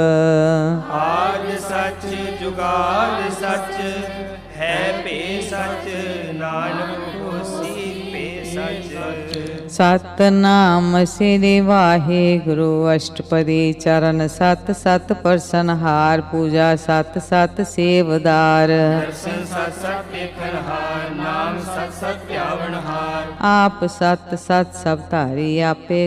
आज सच जुगाल सच, है पे सच, नानक होसी पे सच। सतनाम श्री वाहिगुरु, अष्टपदी चरण सत सत परसनहार। पूजा सत सत सेवदार। दर्शन सत सत देखन हार, नाम सत सत ध्यावन हार। आप सत सत सब धारी, आपे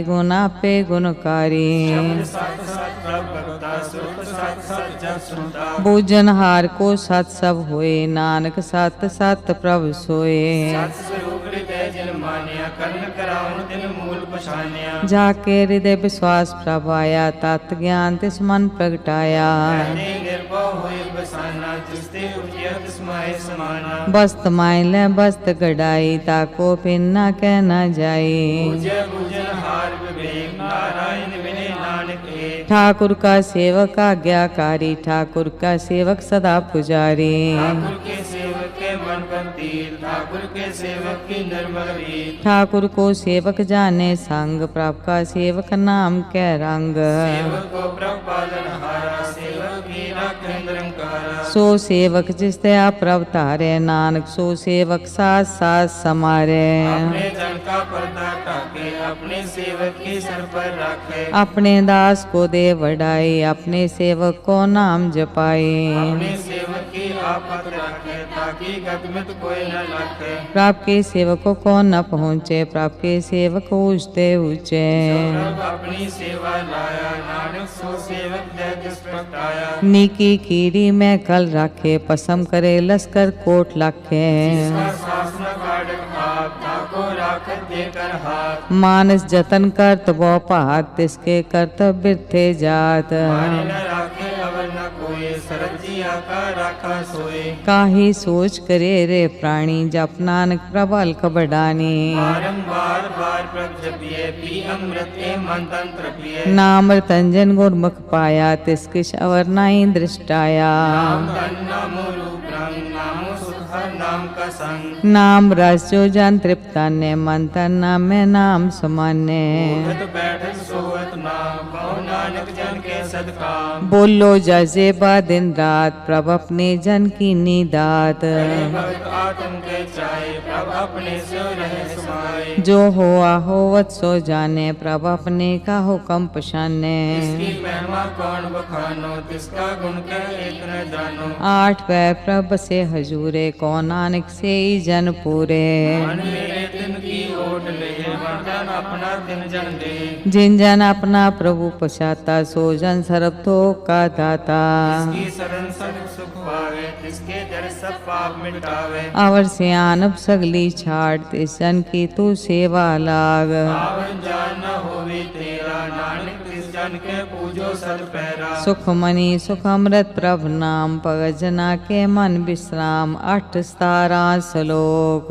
गुणकारी। शब्द सत सत प्रभ भगता, सुख सत सत जस सुनता। पूजनहार को सत सब होए, नानक सत सत प्रभ सोए। सत स्वरूप हृदय जिन मानिया, कर्ण कराउन तिन मूल पछानिया। जाके हृदय विश्वास प्रभ आया, तत् ज्ञान तिस मन प्रगटाया। कहते निर्भव होए बसाना, जिसते उपजिया तिस माहे समाना। बस्त माइल बस्त गड़ाई, ताको फिर न कह न जाई। पूज्य पूजन हार विवेक, नारायण विने नानक एक। ठाकुर का सेवक आज्ञाकारी, ठाकुर का सेवक सदा पुजारी। ठाकुर के सेवक के मन पर तीर, ठाकुर के सेवक की निर्मल रीत। ठाकुर को सेवक जाने संग, प्रभ का सेवक नाम कै रंग। सेवक को प्रभ पालन हारा, सेवक की राखे निरंकारा। सो सेवक जिस दया प्रभ तारे, नानक सो सेवक साथ साथ समारे। अपने जन का पर्दा ढाके, अपने सेवक की सर पर रखे। अपने दास को दे वडाई, अपने सेवक को नाम जपाई। अपने सेवक की आफत रखे, ताकि गतमित कोई न लखे। प्रभ के सेवकों को न पहुँचे, प्रभ के सेवक ऊंचते ऊंचे। प्रभ अपनी सेवा लाया, नानक सो सेवक दे जिस प्रगटाया। नीकी कीड़ी में कल रखे, पसम करे लश्कर कोट लाखे। जिसका शासन काटक आप, ताको राखत देकर हाथ। मानस जतन करत वो पात, तिसके कर्तव्य थे जात। मारे न राखे अवर न कोई, सरद जी आका राखा सोए। काहे सोच करे रे प्राणी, जप नानक प्रबल कबडानी। बारंबार बार प्रभ जपिए, पी अमृत ए मन तंत्र पिए। नाम रतंजन गुरमुख पाया, तिस किछ अवर नाई दृष्टाया। नाम धन नामो रूप रंग, नामो सुख हर नाम का संग। नाम रस जो जन तृप्तान्य, मन तन नाम में नाम समान्य। उठत बैठत सोवत नाम, कहो नानक जन के सदकाम। बोलो जैसे बा दिन रात, प्रभ अपने जन की नीदात। करे भक्त आत्म के चाहे, प्रभ अपने से रहे समाये। जो हो होवत सो जाने, प्रभ अपने का हुक्म पशाने। इसकी महिमा कौन बखानो, तिसका गुण के एक न जानो। 8 पै प्रभ से हजूरे, को नानक से ही जन पूरे। मन मेरे दिन की ओट ले, वरदान अपना दिन जन दे। जिन जन अपना प्रभु पछाता, सो जन सर्व तो का दाता। इसकी शरण सब सुख पावे, तिसके दर सब पाप मिटावे। अवर सियानब सगली छाड़, तिस जन की तू सेवा लाग। पावन जान न होवे तेरा, नानक तिस जन के पूजो सद पैरा। सुख मनी सुख अमृत प्रभ नाम, भगत जना के मन विश्राम। 8-17 श्लोक।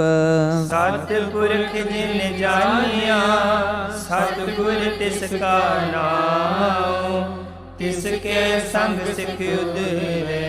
सतपुरख जिन जानिया, सतगुर तिसका नाम। तिसके संग सिख उदरे,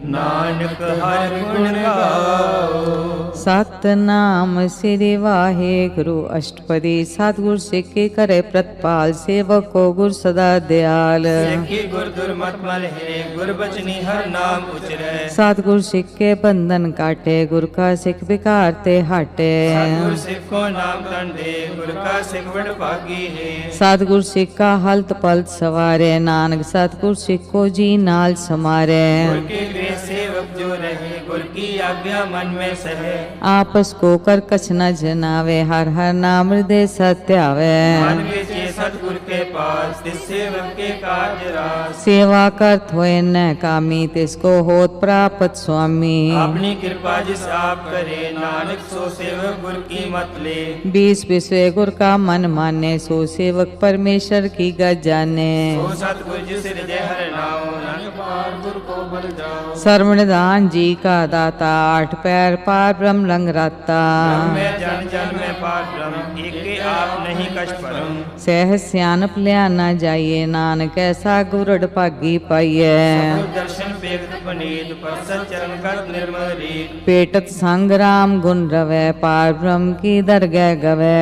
ਨਾਨਕ ਹਰ ਗੁਣ ਗਾਓ। ਸਤਨਾਮ ਸ੍ਰੀ ਵਾਹਿਗੁਰੂ ਅਸ਼ਟਪਦੀ। ਸਤਿਗੁਰ ਸਿੱਖ ਕੀ ਕਰੇ ਪ੍ਰਤਪਾਲ, ਸੇਵਕ ਕੋ ਗੁਰ ਸਦਾ ਦਿਆਲ। ਸਿੱਖੀ ਗੁਰ ਦੁਰਮਤਿ ਮਲ ਹਿਰੇ, ਗੁਰ ਬਚਨੀ ਹਰ ਨਾਮ ਉਚਰੈ। ਸਤਿਗੁਰ ਸਿੱਖ ਕੇ ਬੰਧਨ ਕਾਟੇ, ਗੁਰ ਕਾ ਸਿੱਖ ਵਿਕਾਰ ਤੇ ਹਟੇ। ਸਤਿਗੁਰ ਸਿੱਖੋ ਨਾਮ ਤਨ ਦੇ, ਗੁਰ ਕਾ ਸਿੱਖ ਵਡ ਭਾਗੀ ਹੈ। ਸਤਿਗੁਰ ਸਿੱਖ ਕਾ ਹਲਤ ਪਲਤ ਸਵਾਰੇ, ਨਾਨਕ ਸਤਿਗੁਰ ਸਿੱਖ ਕੋ ਜੀ ਨਾਲ ਸਮਾਰੇ। ਗੁਰ ਕੇ ਗ੍ਰਹਿ ਸੇਵਕ ਜੋ ਰਹੇ, ਗੁਰ ਕੀ ਆਗਿਆ ਮਨ में ਸਹਿ। आपस को कर कछ न जनावे, हर हर नाम हृदय सत्यावे। मन बेचे सतगुर के पास, तिस सेवक के काज रास। सेवा करत होए न कामी, तिसको होत प्राप्त स्वामी। अपनी कृपा जिस आप करे, नानक सो सेवक गुर की मत ले। 20 विषय गुर का मन माने, सो सेवक परमेश्वर की गज जाने। सो सतगुर जिस हृदय हर नाम, नानक पार गुर को बल जाओ। सर्वनिधान जी का दाता, 8 पैर पार ब्रह्म लंगराता। ब्रह्म में जन जन में पार ब्रह्म, एक के आप नहीं कछ परम। सह सियानप लिया न जाइए, नानक ऐसा गुरड़ भागी पाइए। सतगुर दर्शन पेगत पनीत, परसत चरण कर निर्मल रीत। पेटत संग राम गुण रवै, पार ब्रह्म की दरगह गवै।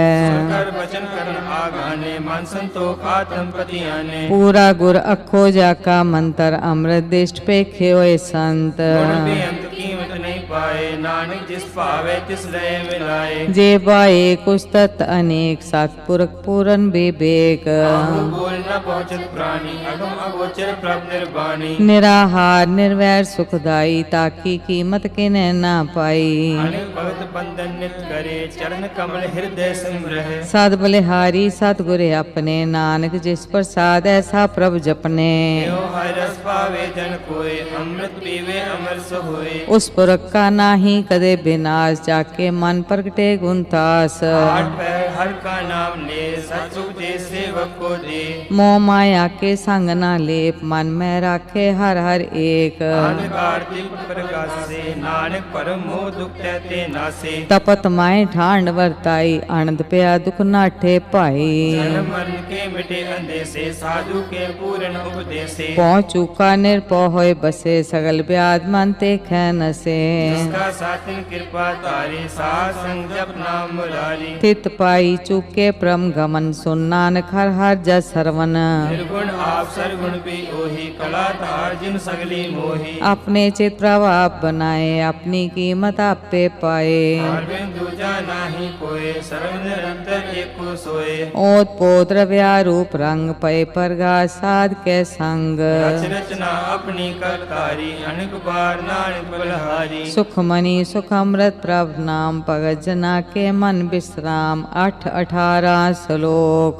कर वचन करन आगाने, मन संतोख आत्म पति आने। पूरा गुर अखो जाका मंत्र, अमृत दिष्ट पे खेओए संत। गुण भी अंत कीमत नहीं पाए, नानक जिस पावे तिस लय मिलाए। जे बाए कुस्तत अनेक, सतपुरख पूरन विवेक। आहु बोल न पहुँचत प्राणी, अगम अगोचर प्रभ निर्वाणी। निराहार निर्वैर सुखदाई, ताकी कीमत किने ना पाई। अनेक भगत बंधन नित करे, चरण कमल हृदय संग्रह। सद बलिहारी सतगुरे अपने, नानक जिस प्रसाद ऐसा प्रभ जपने। यो हर रस पावे जन कोय, अमृत पीवे अमर सो होय। उस पुरख का नाही कदे विनाश, जाके मन प्रगटे गुणतास। 8 पैर हर का नाम ले, सतसुख दे सेवक को दे। मोह माया के संग ना लेप, मन में राखे हर हर एक। अंधकार दीप प्रकाश से, नानक परम मोह दुख ते नासे। तपत माए ठांड वर्ताई, आनंद पया दुख नाठे पाई। जन्म मरण के मिटे अंदेसे, साधु के पूर्ण उपदेसे। पहुँच चूका निर्भय होय बसे, सगल व्याध मन ते खे नसे। जिसका साथिन कृपा तारी, साथ संग जप नाम मुरारी। थित पाई चूके परम गमन, सुन नानक हर हर जस सरवन। निर्गुण आप सरगुण भी ओही, कला तार जिन सगली मोही। अपने चित प्रभाव बनाए, अपनी कीमत आपे पाए। अरविंद दूजा नाही कोय, सर्व निरंतर एको सोए। ओत पोत रव्या रूप रंग, पय प्रगास साध के संग। रच रचना अपनी करतारी, अनेक बार नानक बलहारी। सुख मनि सुख अमृत प्रभ नाम, भगत जना के मन विश्राम। 8-18 श्लोक।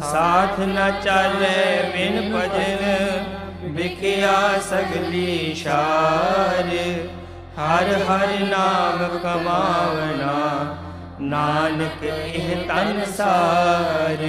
साथ न चले बिन भजन, बिखिया सगली शार। हर हर नाम कमावना, नानक एह तन सार।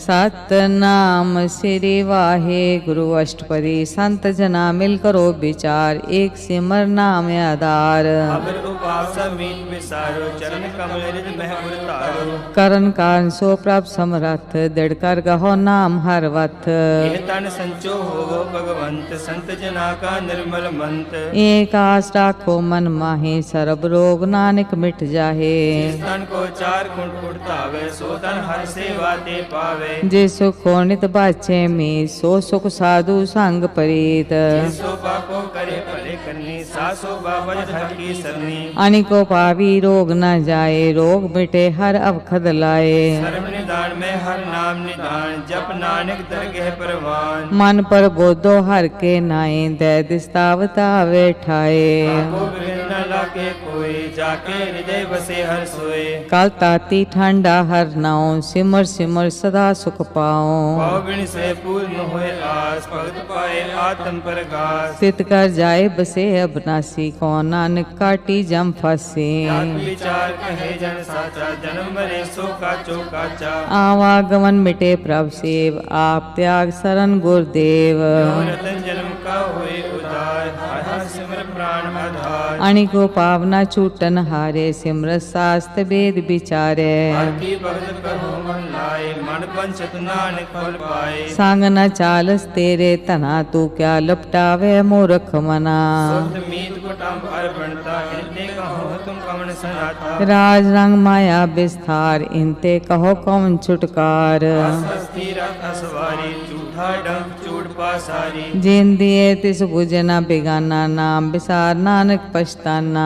सतनाम श्री वाहिगुरु अष्टपदी। संत जना मिल करो विचार, एक सिमर नाम आधार। अबर उपास मीत विसारो, चरण कमल रिज मह गुर तारो। करन कारण सो प्रभ समरथ, दृढ़ कर गहो नाम हर वथ। यह तन संचो होवो भगवंत, संत जना का निर्मल मंत। एक आस राखो मन माहे, सरब रोग नानक मिट जाहे। जिस तन को 4 कुंठ कुटतावे, सो तन हर सेवा ते पावे। जे सुख नित बाचे में, सो सुख साधु संग प्रीत। सो बाको करे भले करनी, सासो बाबज धरकी सरनी। अनिको पावी रोग न जाए, रोग मिटे हर अवखद लाए। सर्व निदान में हर नाम निदान, जप नानक दरगह परवान। मन पर बोधो हर के नाए, दे दिस्तावतावे ठाए। को न लागे कोई, जाके हृदय बसे हर सोए। काल ताती ठंडा हर नाओ, सिमर सिमर सदा सुख पाओ। पाव बिन से पूर्ण होए आस, भगत पाए आत्म प्रकाश। तित कर जाए बसे अबनासी, कौन नानक काटी जम फंसे। विचार कहे जन साचा, जन्म मरे सो काचो काचा। आवागमन मिटे प्रभ सेव, आप त्याग शरण गुरुदेव। रतन जन्म का होए उदार, हर हर सिमर प्राण प्राण आधार। अणिको पावना छूटन हारे सिमरत शास्त्र वेद विचारे। हर की भगत करो मन लाए मन पंचत नानक फल पाए। संग न चालस तेरे तना तू क्या लपटावे मूर्ख मना। शुद्ध मीत कुटुंब अर्पणता इनते कहो तुम कमन सनाता। राज रंग माया विस्तार इनते कहो कौन छुटकार। अस्थिर असवारी झूठा डंक चूड़ पासारी। जिन दिए तिस बुझना बिगाना नाम विसार नानक पछताना।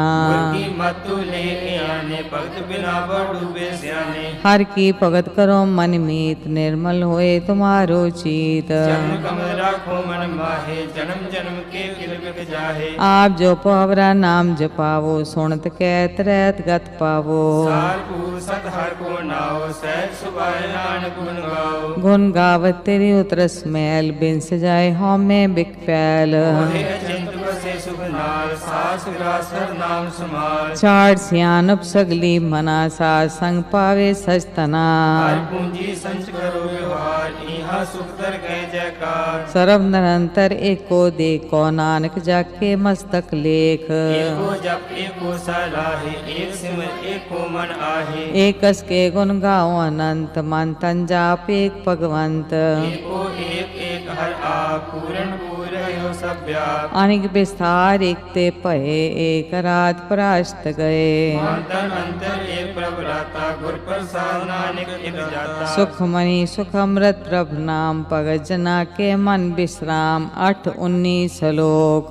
की मतु लेके आने भगत बिना डूबे सियाने। हर की भगत करो मन मीत निर्मल होए तुम्हारो चीत। जन्म कमल राखो मन माहे जन्म जन्म के किल बिक जाहे। आप जो पवरा नाम जपावो सुनत कहत रहत गत पावो। सारपुर सत हर को नाओ सहज सुभाए नानक गुण गाओ। गुण गावत तेरी उतरस मैल बिन सजाए हों में बिक फैल। ओहे अचिंत बसे सुख नाल सास ग्रासर नाम समाल। चार सियानप सगली मना सास संग पावे सचतना। हर पूंजी संच करो व्यवहार इहा सुख दर कह जयकार। सर्व निरंतर एको देखो नानक जाके मस्तक लेख। एको जप एको सलाहे एक सिमर एको मन आहे। एकस के गुण गाओ अनंत मन तन जाप एक भगवंत। एको एक एक हर आप पूरन पूर हो सब व्याप। अनिक विस्तार एक ते पहे एक रात परास्त गए। अंतर अंतर एक प्रभुराता गुर प्रसाद नानक एक जाता। सुख मणि सुख अमृत प्रभु नाम भगत जना के मन विश्राम 8-19 श्लोक।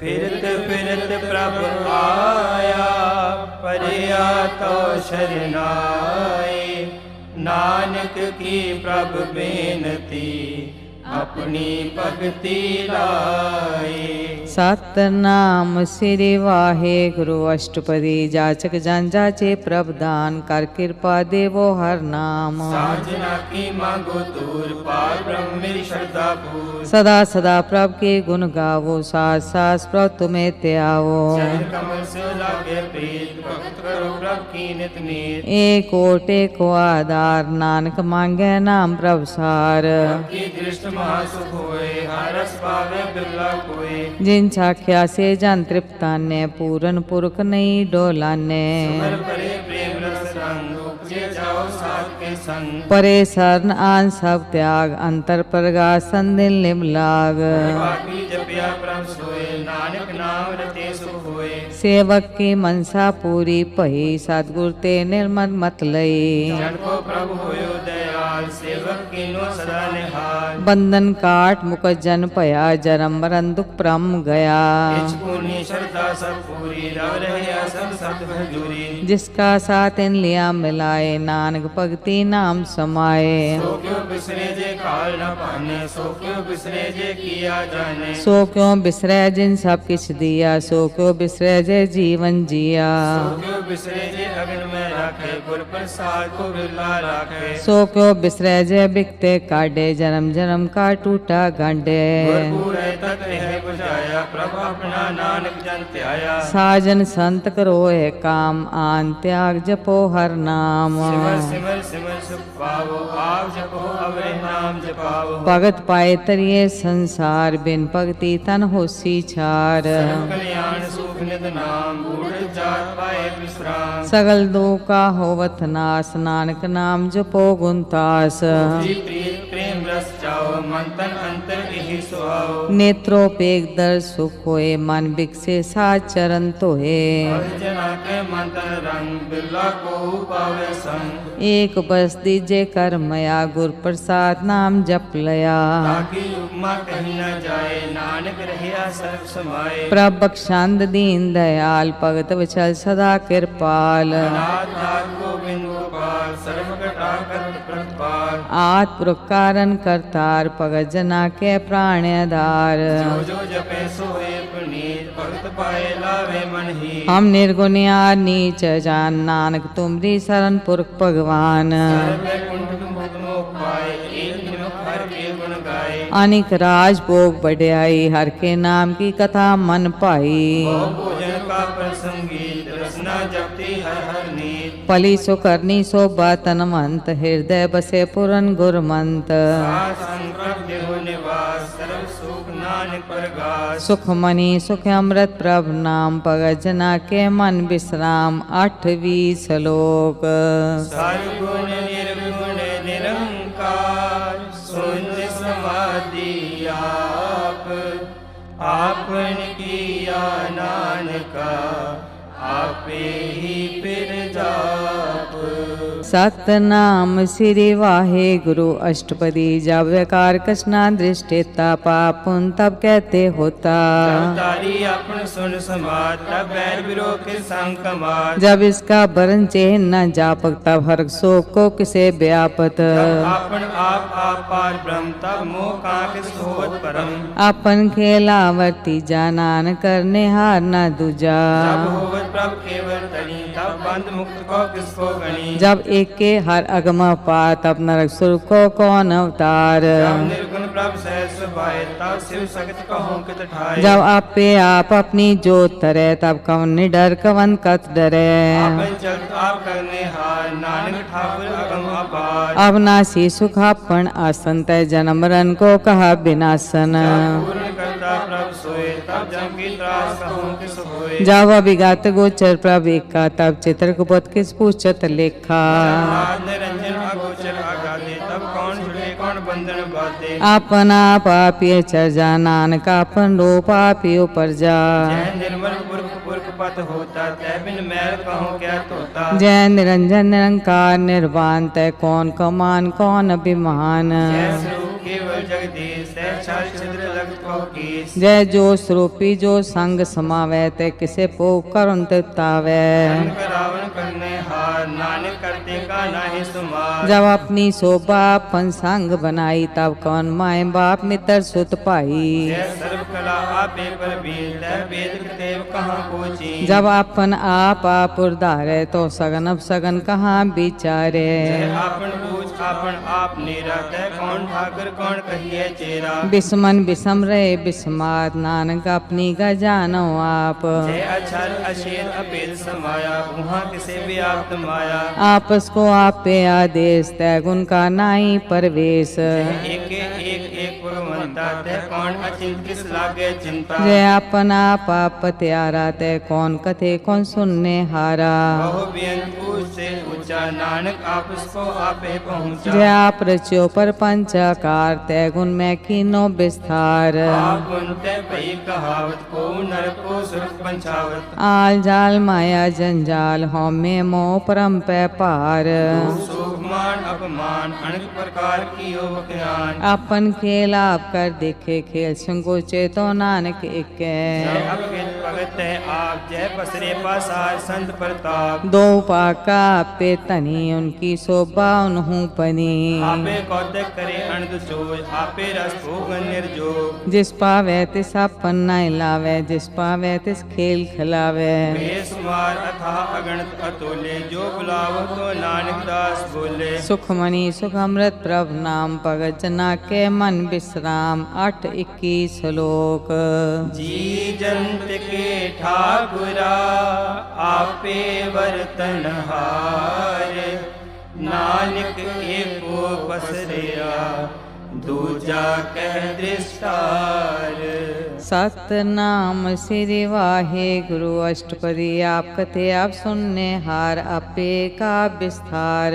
फिरत प्रभु आया परिया तो शरणाए। नानक की प्रभु बेनती अपनी भगति लाए। सतनाम श्री वाहे गुरु अष्टपदी जाचक जन जाचे प्रभ दान कर कृपा देवो हर नाम। साजना की मांगो दूर पार ब्रह्म मेरी श्रद्धा पूर। सदा सदा प्रभ के गुण गावो सास सास प्रभ तुम्हें त्यावो। चरण कमल से लागे प्रीत भक्त करो प्रभ की नित नीत। एक ओटे को आधार नानक मांगे नाम प्रभ सार। की दृष्ट महासुख होए हरस पावे बिरला कोई। जिन साख्या से जन तृप्तान्य पूरन पुरख नहीं डोलान्य। सुमर परे प्रेम रस रंग उपजे जाओ साथ के संग। परे शरण आन सब त्याग अंतर प्रगासन दिल निम लाग। बाकी जपिया प्रभ सोए नानक नाम रते सुख होए। सेवक की मनसा पूरी पही सतगुर ते निर्मल मत लई। जन को प्रभु होयो दयाल सेवक कीनो सदा निहाल। बंधन काट मुख जन पया जरम मरण दुख परम गया। इच पुनि श्रद्धा सब पूरी रव रहे सब सत भजूरी। जिसका साथ इन लिया मिलाए नानक भगति नाम समाए। सो क्यों बिसरे जे काल न पाने सो क्यों बिसरे जे किया जाने। सो क्यों बिसरे जिन सब किछ दिया सो क्यों बिसरे जे जीवन जिया। सो क्यों बिसरे जे अग्न में राखे गुर प्रसाद को बिरला राखे। सो क्यों बिसरे जे बिकते काटे जन्म जन्म का टूटा गंडे। गुर पूरे तक रह बुझाया प्रभु अपना नानक जन त्याया। साजन संत करो है काम आन त्याग जपो हर नाम। सिमर सिमर सिमर सुख पावो आप जपो अवरे नाम जपावो। भगत पाए तरिए संसार बिन भक्ति तन होसी छार। सर्व कल्याण सुख नित नाम बूढ़ जात पाए विश्राम। सगल दुख का होवत नास नानक नाम जपो गुणतास। जी प्रीत प्रेम रस चाओ मन तन अंतर यही सुहाओ। नेत्रोपेक दर सुख होए मन बिकसे सात चरण तोहे। जना के मन तन रंग बिरला को पावे संग। एक बस दीजे कर मया गुर प्रसाद नाम जप लया। ताकि उपमा कहीं न जाए नानक रहिया सर्व समाए। प्रभ बख्शांद दीन दयाल भगत वचल सदा कृपाल। नाथ नाथ गोविंद गोपाल सर्व कटा करत प्रतिपाल। आत पुरकारण करतार भगत जना के प्राण आधार। जो जो जपे सोए पुनीत भगत पाए लावे मन ही। हम निर्गुणिया नीच जान नानक तुमरी शरण पुरख भगवान। वैकुंठ मुक्त मोक्ष पाए एक निमुख हर के गुण गाए। अनिक राज भोग बढ़ियाई हर के नाम की कथा मन पाई। भोजन का प्रसंगीत रसना जपती हर हर नीत। पली सो करनी शोभा तनवंत हृदय बसे पुरन गुरमंत साथ संग प्रभ देहो निवास सर्व सुख नानक परगास सुख मनी सुख अमृत प्रभ नाम भगत जना के मन विश्राम 8वीं श्लोक सर्वगुण निर्गुण निरंकार शून्य समाधि आपन किया नानका आपे ही फिर जाप सतनाम श्री वाहे गुरु अष्टपदी जब व्याकार कसना दृष्टेता पाप पुन तब कहते होता तारी अपन सुन समाज तब बैर विरोध के संग कमाज जब इसका बरन चेह न जापक तब हर शोक को किसे व्यापत अपन आप पार ब्रह्म तब मोह का किस होत परम अपन खेलावती जानान करने हार न दूजा जब होवत प्रभ केवल तनी तब बंद मुक्त को किसको गणी जब एक के हर अगम पात तब नरक सुर को कौन अवतार जब निर्गुण प्रभ सहस सुभाए तब शिव सगत कहूँ कित ठाए जब आपे आप अपनी जोत तरे तब कवन निडर कवन कत डरे आपन चलत आप करने हार नानक ठाकुर अगम अपार अब नासी सुखापन आसन तय जन्म रन को कहा विनाशन जब पूर्ण करता प्रभ सोए तब जम की त्रास कहूँ किस होए जब अभिगत गोचर प्रभ एका तब चित्रकूट किस पूछत लेखा जब निरंजन अगोचर आगादे तब कौन छुड़े कौन बंधन बाते अपना पापी चर्जा नानक अपन रूप आपी ऊपर जा जय निर्मल पुरख पुरख पत होता तै बिन मैल कहूँ क्या तोता जय निरंजन निरंकार निर्वाण तय कौन कमान कौन अभिमान जय स्वरूप केवल जगदीश तै छल छिद्र लग को कीस जय जो स्वरूपी जो संग समावे ते किसे पो करुण तावे संग रावण करने हार नानक करते का नाही सुमार जब अपनी शोभा अपन संग बनाई तब कौन माए बाप मित्र सुत पाई जय सर्व कला आपे पर बीन तै वेद देव कहाँ पूछी जब अपन आप उधारे तो सगन अब सगन कहाँ बिचारे जय आपन पूछ आपन आप नीरा तै कौन ठाकर कौन कहिए चेरा बिस्मन बिसम रहे बिस्मात नानक अपनी गजानो आप जय अक्षर अशेर अपेद समाया वहाँ किसे व्याप्त माया आपस को आपे आदेश तय गुण का नाई परवेश एक एक भगवंता तै कौन अचिंत किस लागे चिंता जय अपन आप त्यारा तय कौन कथे कौन सुनने हारा बहु बेअंत ऊंच से ऊंचा नानक आप उसको आपे पहुँचा जय आप रच्यो पर पंचाकार तय गुण में कीनो विस्तार आप उनते भई कहावत को नर को सुरख पंचावत आल जाल माया जंजाल होमे मोह परम पे पार सुखमान अपमान अनेक प्रकार की ज्ञान अपन खेल आप कर देखे खेल संकोचे तो नानक एक जय अखिल भगत है आप जय पसरे पासार संत प्रताप दो पाका पे तनी उनकी शोभा उन्हू पनी आपे कौतक करे अनंत जोज आपे रस भोग निर्जोग जिस पावे तिस अपन नाय लावे जिस पावे तिस खेल खिलावे बेसुमार अथा अगणित अतुल्य जो बुलावो तो नानक दास बोले सुखमणि सुख अमृत प्रभ नाम भगत जना के मन विश्राम 8:21 श्लोक जी जंत के ठाकुरा आपे वर्तन हार नानक एको पसरिया दूजा कह दृष्टार सतनाम श्री वाहे गुरु अष्टपदी आप कथे आप सुनने हार आपे का विस्तार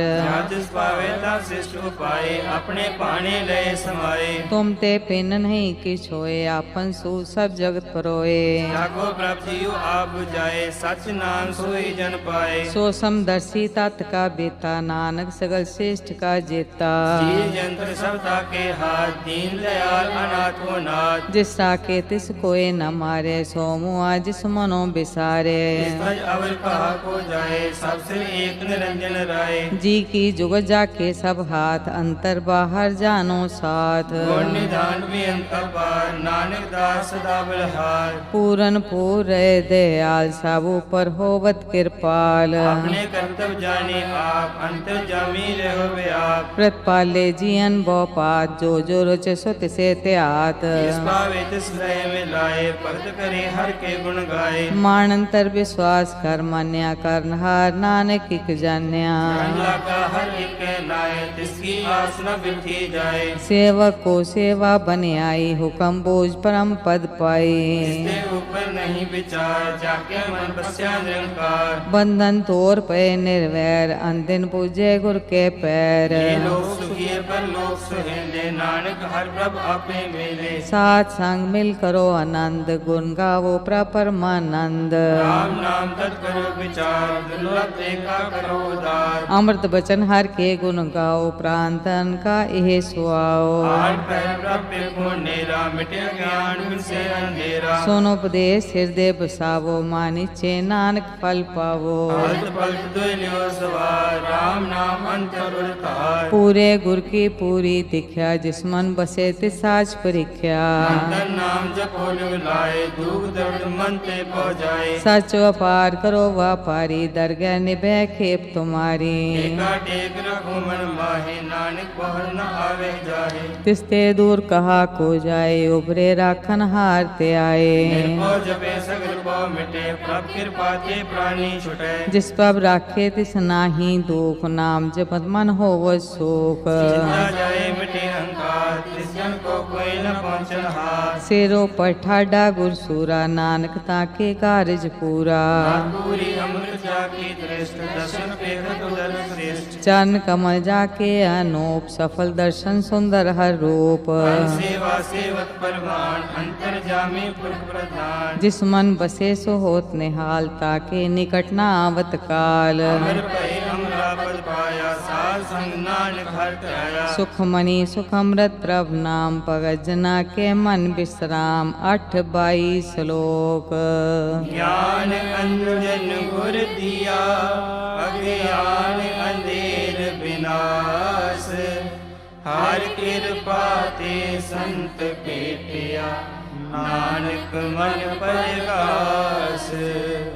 जिस पावे ता शिष्ट उपाय अपने पाने लय समाये तुम ते पिन नहीं किछ होए आपन सु सब जगत परोए जागो प्रभ जियो आप जाए सच नाम सोई जन पाए सो समदर्शी तत् का बेता नानक सगल श्रेष्ठ का जेता जी जंत्र सबता के हाथ दीन दयाल अनाथो नाथ जिस राके तिस कोई न मारे सो मुआ जिस मनो बिसारे सज अवर कहा को जाए सबसे एक निरंजन राय जी की जुग जाके सब हाथ अंतर बाहर जानो साथ गुण निधान बेअंत अपार नानक दास सदा बलहार पूरन पूर दयाल सब ऊपर होवत कृपाल अपने कर्तव्य जाने आप अंतर जामी रहो व्याप प्रतिपाले जियन बहुपात जो जो रुचि सो तिसे त्यात जिस पावे तिस लय मिलाए भगत करे हर के गुण गाए मानंतर विश्वास कर मान्या करनहार नानक इक जान्या अल्लाह का हर एक लाए तिसकी आस न बिठी जाए सेवक को सेवा बने आई हुक्म बोझ परम पद पाई इसके ऊपर नहीं विचार जाके मन बस्या निरंकार बंधन तोर पे निर्वैर अंदिन पूजे गुर के पैर ये लोग सुखिए पर लोग सुहेले नानक हर प्रभ आपे मेले साथ संग मिल करो आनंद गुण गावो परमानंद राम नाम तत् करो विचार दुर्लभ देखा करो उदार अमृत बचन हर के गुण गाओ प्रांतन का यह सुआओ आठ पैर प्राप्य को नेरा मिटे ज्ञान बिन से अंधेरा सोनोपदेश हृदय बसावो मानिचे नानक फल पावो पलट पलट दुलियो सवार राम नाम अंतर उड़तार पूरे गुर की पूरी दिख्या जिस मन बसे तिस साच परीख्या अंतर नाम जपो लाए दुख दर्द मन ते पहुँचाए सच व्यापार करो व्यापारी दरगाह निभे खेप तुम्हारी एका टेक रखो मन माहे नानक बहर न आवे जाहे तिस्ते दूर कहा को जाए उभरे राखन हारते आए निर्भो जपे सगर पाव मिटे प्रभ कृपा ते प्राणी छुटे जिस पब राखे तिस नाही दुख नाम जपत मन होव सुख चिंता जाए मिटे अहंकार तिस जन को कोई न पहुँचन हार सिरो पर ठाडा गुरसूरा नानक ताके कारज पूरा पूरी अमृत जाकी दृष्ट दर्शन पे उदर श्रेष्ठ चरण कमल जाके अनूप सफल दर्शन सुंदर हर रूप सेवा सेवक परमान अंतर जामे पुरख प्रधान जिस मन बसे सो होत निहाल ताके निकट न आवत काल अमर पै अमरा पद पाया साल संग नानक हर आया सुख मनी सुख अमृत प्रभ नाम भगत जना के मन विश्राम 8-22 श्लोक ज्ञान अंजन गुर दिया अज्ञान अंधेर विनाश हर कृपा ते संत भेटिया नानक मन प्रकाश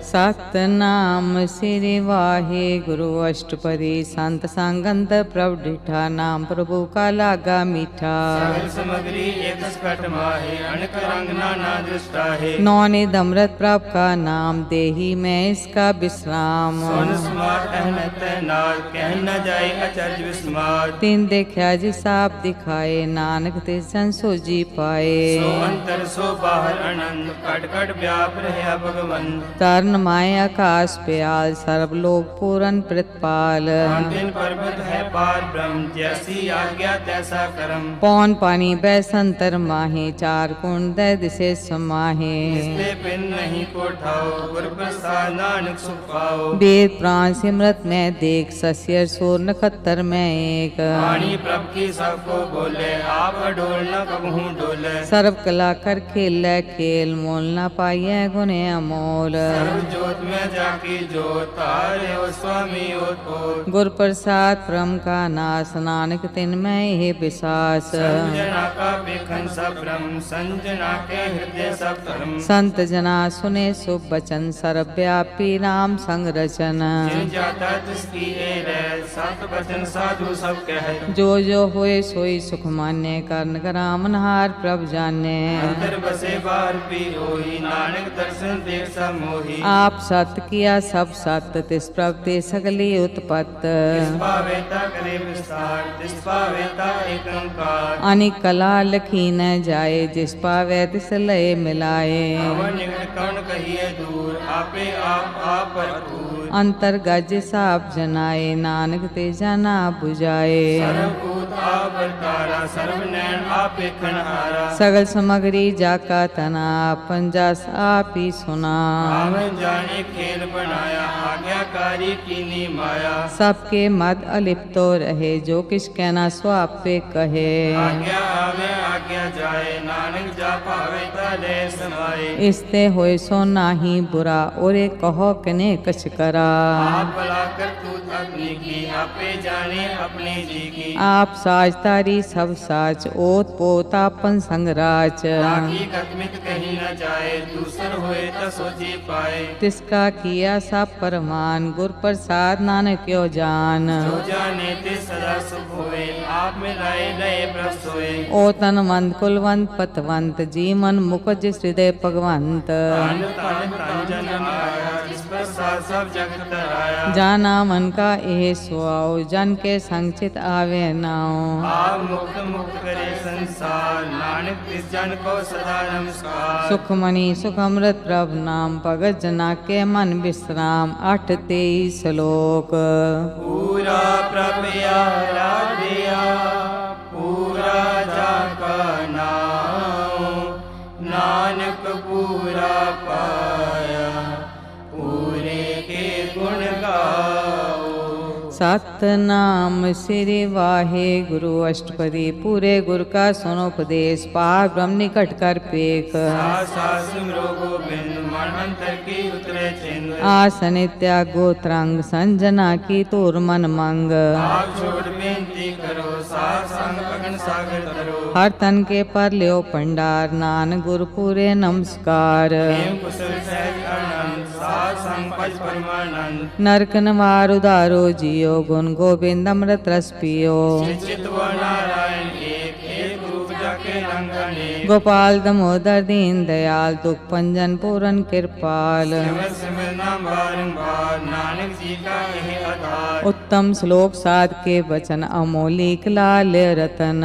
सतनाम श्री वाहे गुरु अष्टपदी संत संगंत प्रभ डिठा नाम प्रभु का लागा मीठा सगल सामग्री एक स्कट माहे अनक रंग नाना दृष्टा है नौनिध अमृत प्रभ का नाम देही में इसका विश्राम सोन स्मार्ट अहनत नाल कह न जाए अचर्ज विस्मार तीन देखा जिसाब दिखाए नानक ते संसोजी पाए सो अंतर सो बाहर अनंत कट कट व्याप रहा भगवन तरण माया आकाश प्याल सर्वलोक पूरन प्रतिपाल अंतिम पर्वत है पार ब्रह्म जैसी आज्ञा तैसा कर्म पौन पानी बैसंतर माहे चार कुंड दय दिशे समाहे इसलिए पिन नहीं को ठाओ गुर प्रसाद नानक सुख पाओ वेद प्राण सिमरत में देख सस्यर सूर नखत्तर में एक वाणी प्रभ की सबको बोले आप अडोल न कबहू डोले सर्व कला कर खेल खेल मोल न पाइए गुने अमोल सर्व जोत में जाकी जोत तारे ओ स्वामी ओत गुर प्रसाद परम का नाश नानक तिन में हे विश्वास संजना का बेखन सब ब्रह्म संजना के हृदय सब धर्म संत जना सुने शुभ वचन सर्वव्यापी राम संग रचन जिन जाता तिसकी ए रह सत वचन साधु सब कह जो होए सोई सुख मान्य कर्ण करामन हार प्रभ जाने अंतर बसे बाहर भी होई नानक दर्शन देख सब मोही आप सत किया सब सत तिस प्रभ ते सगली उत्पत्त तिस पावेता करे विस्तार तिस पावेता एक ओंकार अनिक कला लखी न जाए जिस पावे तिस लय मिलाए अवन निकट कर्ण कहिए दूर आपे आप भरपूर अंतर गज साप जनाए नानक ते जाना बुझाए सर्वभूत आप तारा सर्व नैन आप खनहारा सगल सामग्री जाका तना पंजास आप ही सुना आवन जाने खेल बनाया आज्ञाकारी कीनी माया सबके मद अलिप्तो रहे जो किस कहना सो आप पे कहे आज्ञा आवे आज्ञा जाए नानक जा पावे तले समाए इसते होए सो नाही बुरा और कहो कने कछ करा आप भला कर तू अपनी की, आपे जाने अपने जी की। आप साज तारी सब साच, ओत पोत आपन संग राच। ताकि कतमित कहीं न जाए, दूसर होए त सोची पाए। तिसका किया सब परमान, गुर प्रसाद नानक क्यों जान। जो जाने ते सदा सुख होए, आप मिलाए लय प्रभ सोए। ओ तन मंद कुलवंत पतवंत, जी मन मुकुज हृदय भगवंत। तन तन तन जन आया, जिस प्रसाद सब जगत तराया। जाना मन का एह सुआओ, जन के संचित आवे नाओ। आप मुक्त मुक्त करे संसार, नानक तिस जन को सदा नमस्कार। सुखमणि सुख अमृत प्रभ नाम, भगत जना के मन विश्राम। 8-23 श्लोक। पूरा प्रभ आराध्या, पूरा जाका नाम। नानक पूरा पाया, पूरे के गुण गाओ। सतनाम श्री वाहे गुरु अष्टपदी, पूरे गुर का सुनो उपदेश। पार ब्रह्म निकट कर पेख, सास सिमरो गोबिंद, मन अंतर की उतरे चिंद। आसन त्याग गोत्रंग, संजना की तूर मन मंग। आप छोड़ बेनती करो, साथ संग अगन सागर तरो। हर तन के पर लियो पंडार, नान गुरु पूरे नमस्कार। प्रेम कुशल सहज आनंद, साथ संग पज परमानंद। नरक नवार उदारो जियो, गुण गोविंद अमृत रस पियो। चित व नारायण एक, एक रूप जाके रंग अनेक। गोपाल दामोदर दीन दयाल, दुख पंजन पूरन कृपाल। सिमर सिमर नाम बारंबार, नानक जी का यही आधार। उत्तम श्लोक साध के वचन, अमोलिक लाल रतन।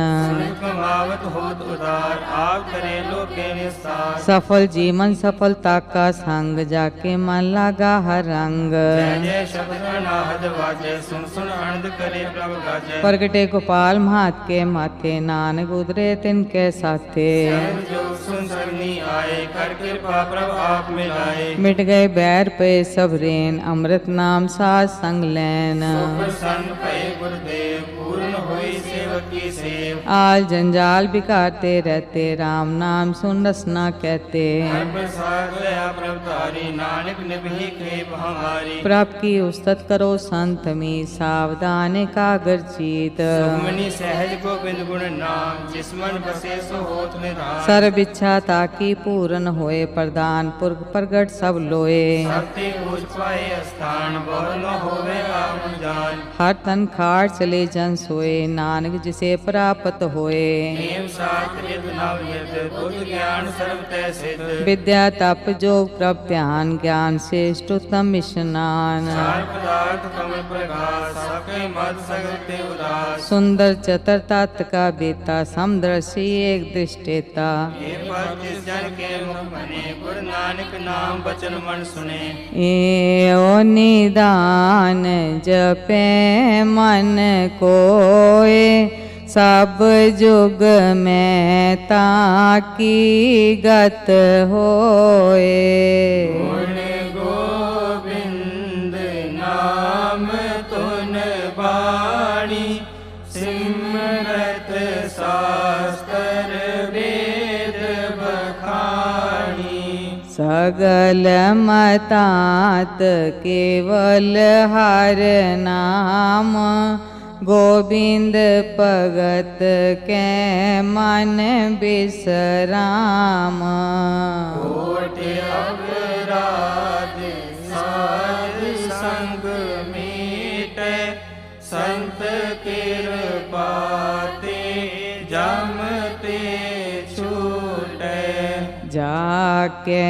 कमावत होत उदार, आप करे लो के निस्तार। सफल जीवन सफलता का संग, जाके मन लगा हर रंग। जय जय शब्द अनाहद वाजे, सुन सुन आनंद करे प्रभु गाजे। प्रगटे गोपाल महात के माथे, नानक उतरे तिनके साथे। सर्व जो सुन सरनी आए, कर कृपा प्रभु आप मिलाए। मिट गए बैर पे सब रेन, अमृत नाम साथ संग लैन। प्रसन्न भये गुरुदेव, पूर्ण हुई सेवक की सेव। आल जंजाल बिकारते रहते, राम नाम सुन रसना कहते। हर प्रसाद दया प्रभु तारी, नानक निभि खेप हमारी। प्रभ की उस्तत करो संत मी, सावधान कागर चीत। सुखमणि सहज गोविंद गुण नाम, जिस मन बसे सो होत निधान। सर्व इच्छा ताकि पूर्ण होए, प्रदान पुरख प्रगट सब लोए। सबते पूज पाए स्थान, बहु न होवे आप जान। हर तन खाड़ चले जन सोए, नानक जिसे प्राप्त होए। एवं शास्त्र यद नवयत, बुद्ध ज्ञान सर्व तै सिद्ध। विद्या तप जोग प्रभ ध्यान, ज्ञान श्रेष्ठ उत्तम स्नान। चार पदार्थ कमल प्रकाश, सके मत सगते उदास। सुंदर चतर तात का बेता, समदर्शी एक दृष्टेता। ये पद जिस जन के मुख बने, गुरु नानक नाम बचन मन सुने। एओ निदान जपे मन कोय, सब जुग में ताकी गत होए। गुण गोविंद नाम तुन बाणी, सिमरत शास्त्र वेद बखानी। सगल मतात केवल हर नाम, गोविंद भगत के मन विश्राम। कोट अपराध साध संग मीटे, संत कृपाते जमते छूटे। जाके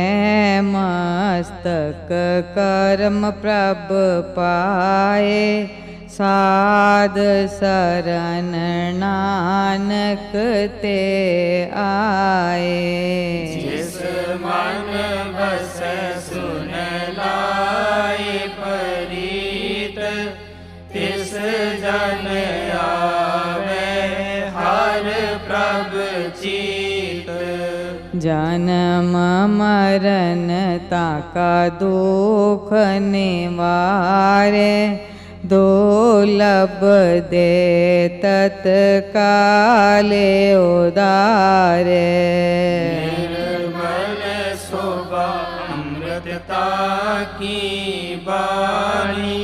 मस्तक कर्म प्रभ पाए, साध शरण नानक ते आए। जिस मन बस सुन लाए परीत, तिस जन आवे हर प्रभ चीत। जन्म मरण ताका दुख निवारे, दुर्लभ दे तत्काले उदारे। निर्मल शोभा अमृतता की बाणी,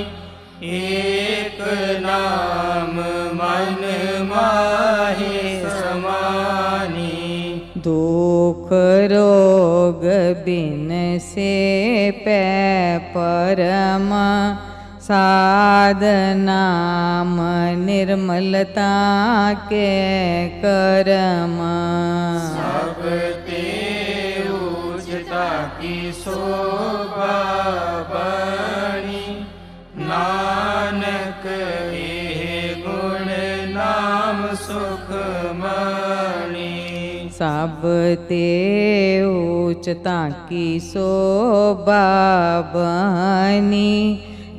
दुख रोग बिन से पै परम साधनाम निर्मलता के कर्म सब ते उचता की शोभा बनी नानक ए गुण नाम सुख मणि सब ते उचता की शोभा बनी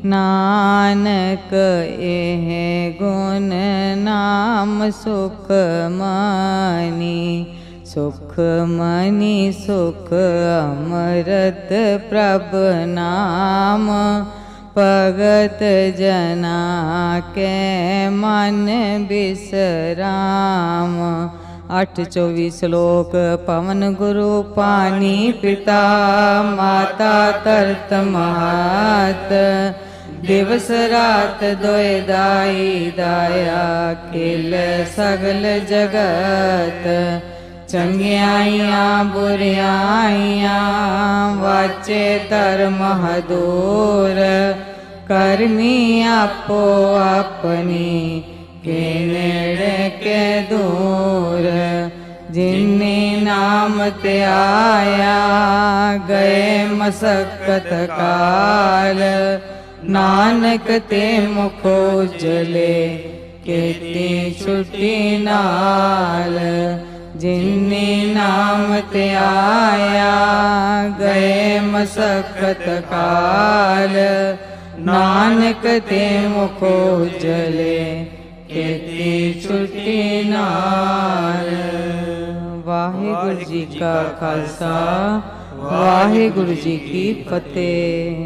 नानक एह गुण नाम सुख मनि सुख मनि सुख अमृत प्रभ नाम भगत जना के मन बिसराम 8-24 श्लोक पवन गुरु पानी पिता माता तरत महात दिवस रात दोए दाई दाया खिल सगल जगत चंगियाइया बुरियाइया वाचे धर्म दूर करमी आपो अपनी के नेड़े के दूर जिन्नी नाम ते आया गए मसक्कत काल नानक ते मुख उजले केती छुट्टी नाल जिन्नी नाम ते आया गए मसक्कत काल नानक ते मुख उजले केती छुट्टी नाल। वाहिगुरु जी का खालसा वाहिगुरु जी की फतेह।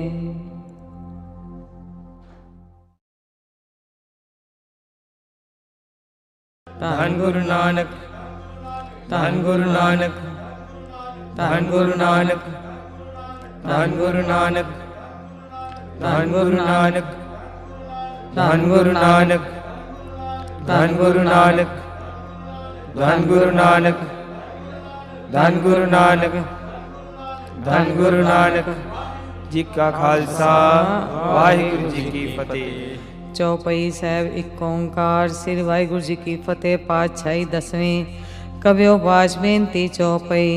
धन गुरु नानक धन गुरु नानक धन गुरु नानक धन गुरु नानक धन गुरु नानक धन गुरु नानक धन गुरु नानक धन गुरु नानक धन गुरु नानक धन गुरु नानक जी का खालसा वाहिगुरु जी की फतेह। चौपाई साहब एक ओंकार श्री वाहिगुरु जी की फतेह। पातशाही 10वीं कवियो बाज बेनती चौपाई।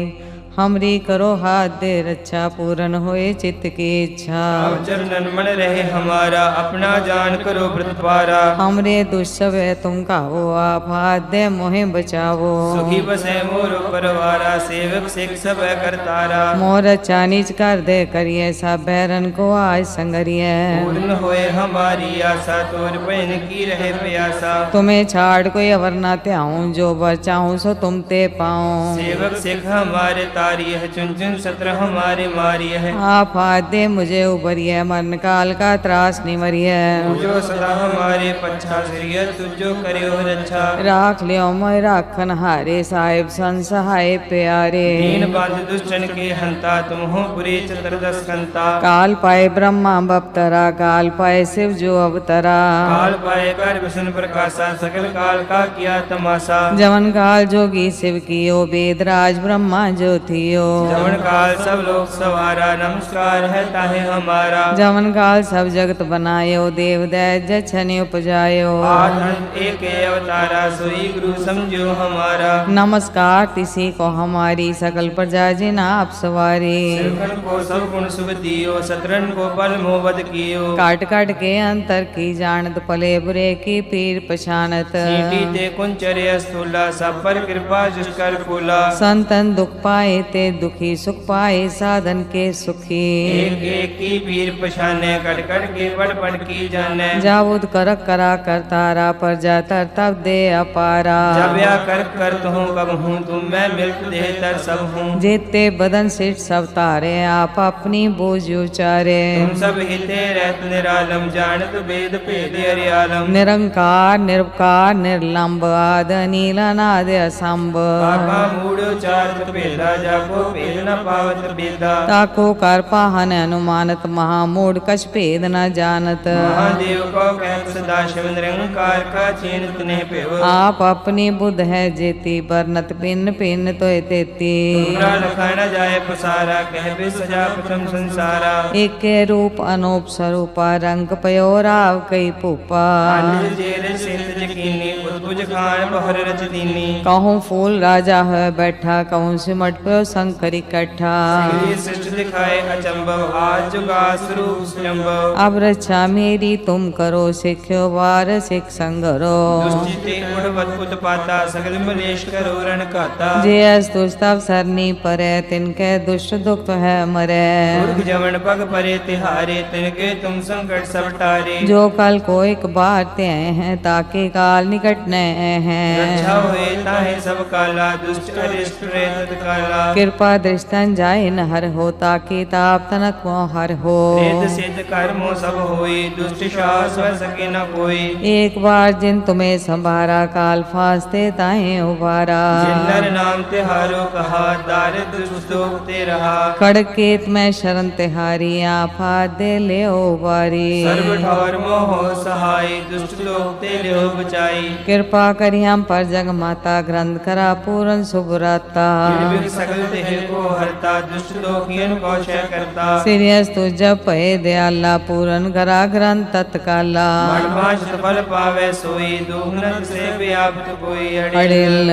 हमरी करो हाथ दे रक्षा पूरन होए चित्त की इच्छा। अब चरणन मन रहे हमारा अपना जान करो व्रत पारा। हमरे दुष्सव है तुम कहो आप हाथ दे मोहे बचावो। सुखी बसे मोर परवारा सेवक सिख सब करतारा। मोर चानीच कर दे करिए सब बैरन को आज संगरिए। पूर्ण होए हमारी आशा तोर पैन की रहे प्यासा। तुम्हें छाड़ कोई अवर ना त्याऊं जो बर चाहूं सो तुम ते पाऊं। सेवक सिख हमारे तारी है चुन चुन सत्र हमारे मारी है। आप हाथ दे मुझे उबरिए मरण काल का त्रास निवरिए। जो सदा हमारे पच्छा श्रिय तुझो करियो रक्षा। राख लियो मैं राखन हारे साहिब सन सहाय प्यारे। दीन बांध दुष्टन के हंता तुम हो पुरे चतुर्दश कंता। काल पाए ब्रह्मा बपतरा काल पाए शिव जो अवतरा। काल पाए कर विष्णु प्रकाशा सकल काल का किया तमाशा। जवन काल जोगी शिव कियो वेदराज ब्रह्मा जो थियो। जवन काल सब लोग सवारा नमस्कार है ताहे हमारा। जवन काल सब जगत बनायो देव दैज छनि उपजायो। आधन एक अवतारा सोई गुरु समझो हमारा। नमस्कार तिसी को हमारी सकल प्रजा जिन आप सवारी। सिरकन को सब गुण शुभ दियो सतरन को बल मोहबत कियो। काट काट के अंतर की जानत पले बुरे की पीर पछानत। सीटी ते कुंचर्य स्थूला सब पर कृपा जुष्कर फूला। संतन दुख पाए ते दुखी सुख पाए साधन के सुखी। एक एक की पीर पछाने कट कट के पड़ पड़ की जाने। जावुद करक करा कर तारा पर जातर तब दे अपारा। जब या कर तो हूँ कब हूँ तुम मैं मिल्क दे तर सब हूँ। जेते बदन सिर सब तारे आप अपनी बोझ उचारे। तुम सब हिते रहत निरालम जानत वेद भेद हरियालम। निरंकार निर्विकार निर्लंब आद नीला नाद असंभ। बाबा मूढ़ चार भेदा जा ताको भेद न पावत बेदा। ताको कर पाहन अनुमानत महामूढ़ कछ भेद न जानत। महादेव को कह सदा शिव निरंकार का चीनत ने पेव। आप अपनी बुध है जेती बरनत पिन पिन तोय तेती। तुमरा लखा न जाए पसारा कह बे सजा प्रथम संसारा। एक रूप अनूप स्वरूपा रंग पयो राव कई भूपा। आंधर जेर सेत जकीनी उद्भुज खान बहर रच दीनी। कहूँ फूल राजा है बैठा कहूँ सिमट पयो शंकर इकट्ठा। ये सृष्टि दिखाए अचंभव आज जुगा स्वरूप स्वयंभव। अब रक्षा मेरी तुम करो सिख्यो वार सिख संगरो। दुष्चिते उड़वत उत्पाता सगल मलेश करो रण कहता। जे अस्तुस्तव सरनी परे तिनके दुष्ट दुख है मरे। दुर्ग जवन पग परे तिहारे तिनके तुम संकट सब टारे। जो कल को एक बार ते हैं ताके काल निकट न हैं। रक्षा हुए ताहे सब काला दुष्ट अरिष्ट रे तत्काला। कृपा दृष्टन जाए न हर हो ताकि ताप तनक मोहर हो। वेद सिद्ध कर्मो सब होई दुष्ट शास वर सके न कोई। एक बार जिन तुम्हें संभारा काल फास्ते ताहे उबारा। जिन नर नाम तिहारो कहा दारिद्र दुष्ट दुख ते रहा। खड़केत में शरण तिहारी आफा दे ले उबारी। सर्व ठौर मोह सहाय दुष्ट लोग ते लियो बचाई। कृपा करी हम पर जग माता ग्रंथ करा पूरन सुभराता। निर्भीक सकल देह को हरता दुष्ट लोकियन को क्षय करता। सीरियस तु जब पहे दयाला पूरन करा ग्रंथ तत्काला। मणमाश फल पावे सोई दुखनत से व्याप्त कोई अड़िल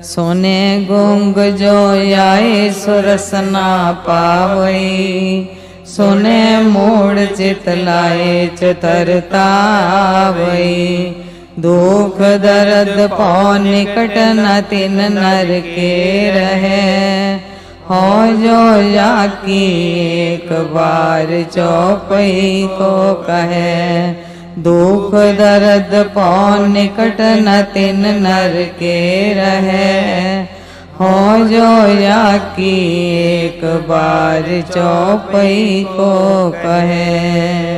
सोने गुंग जो आए सुरसना पावई। सोने मूड चित लाए चतरता वई। दुख दर्द पौ निकट न तिन नर के रहे। हो जो जाकी एक बार चौपई को कहे। दुख दर्द पौ निकट न तिन नर के रहे। हो जो जाकी एक बार चौपई को कहे।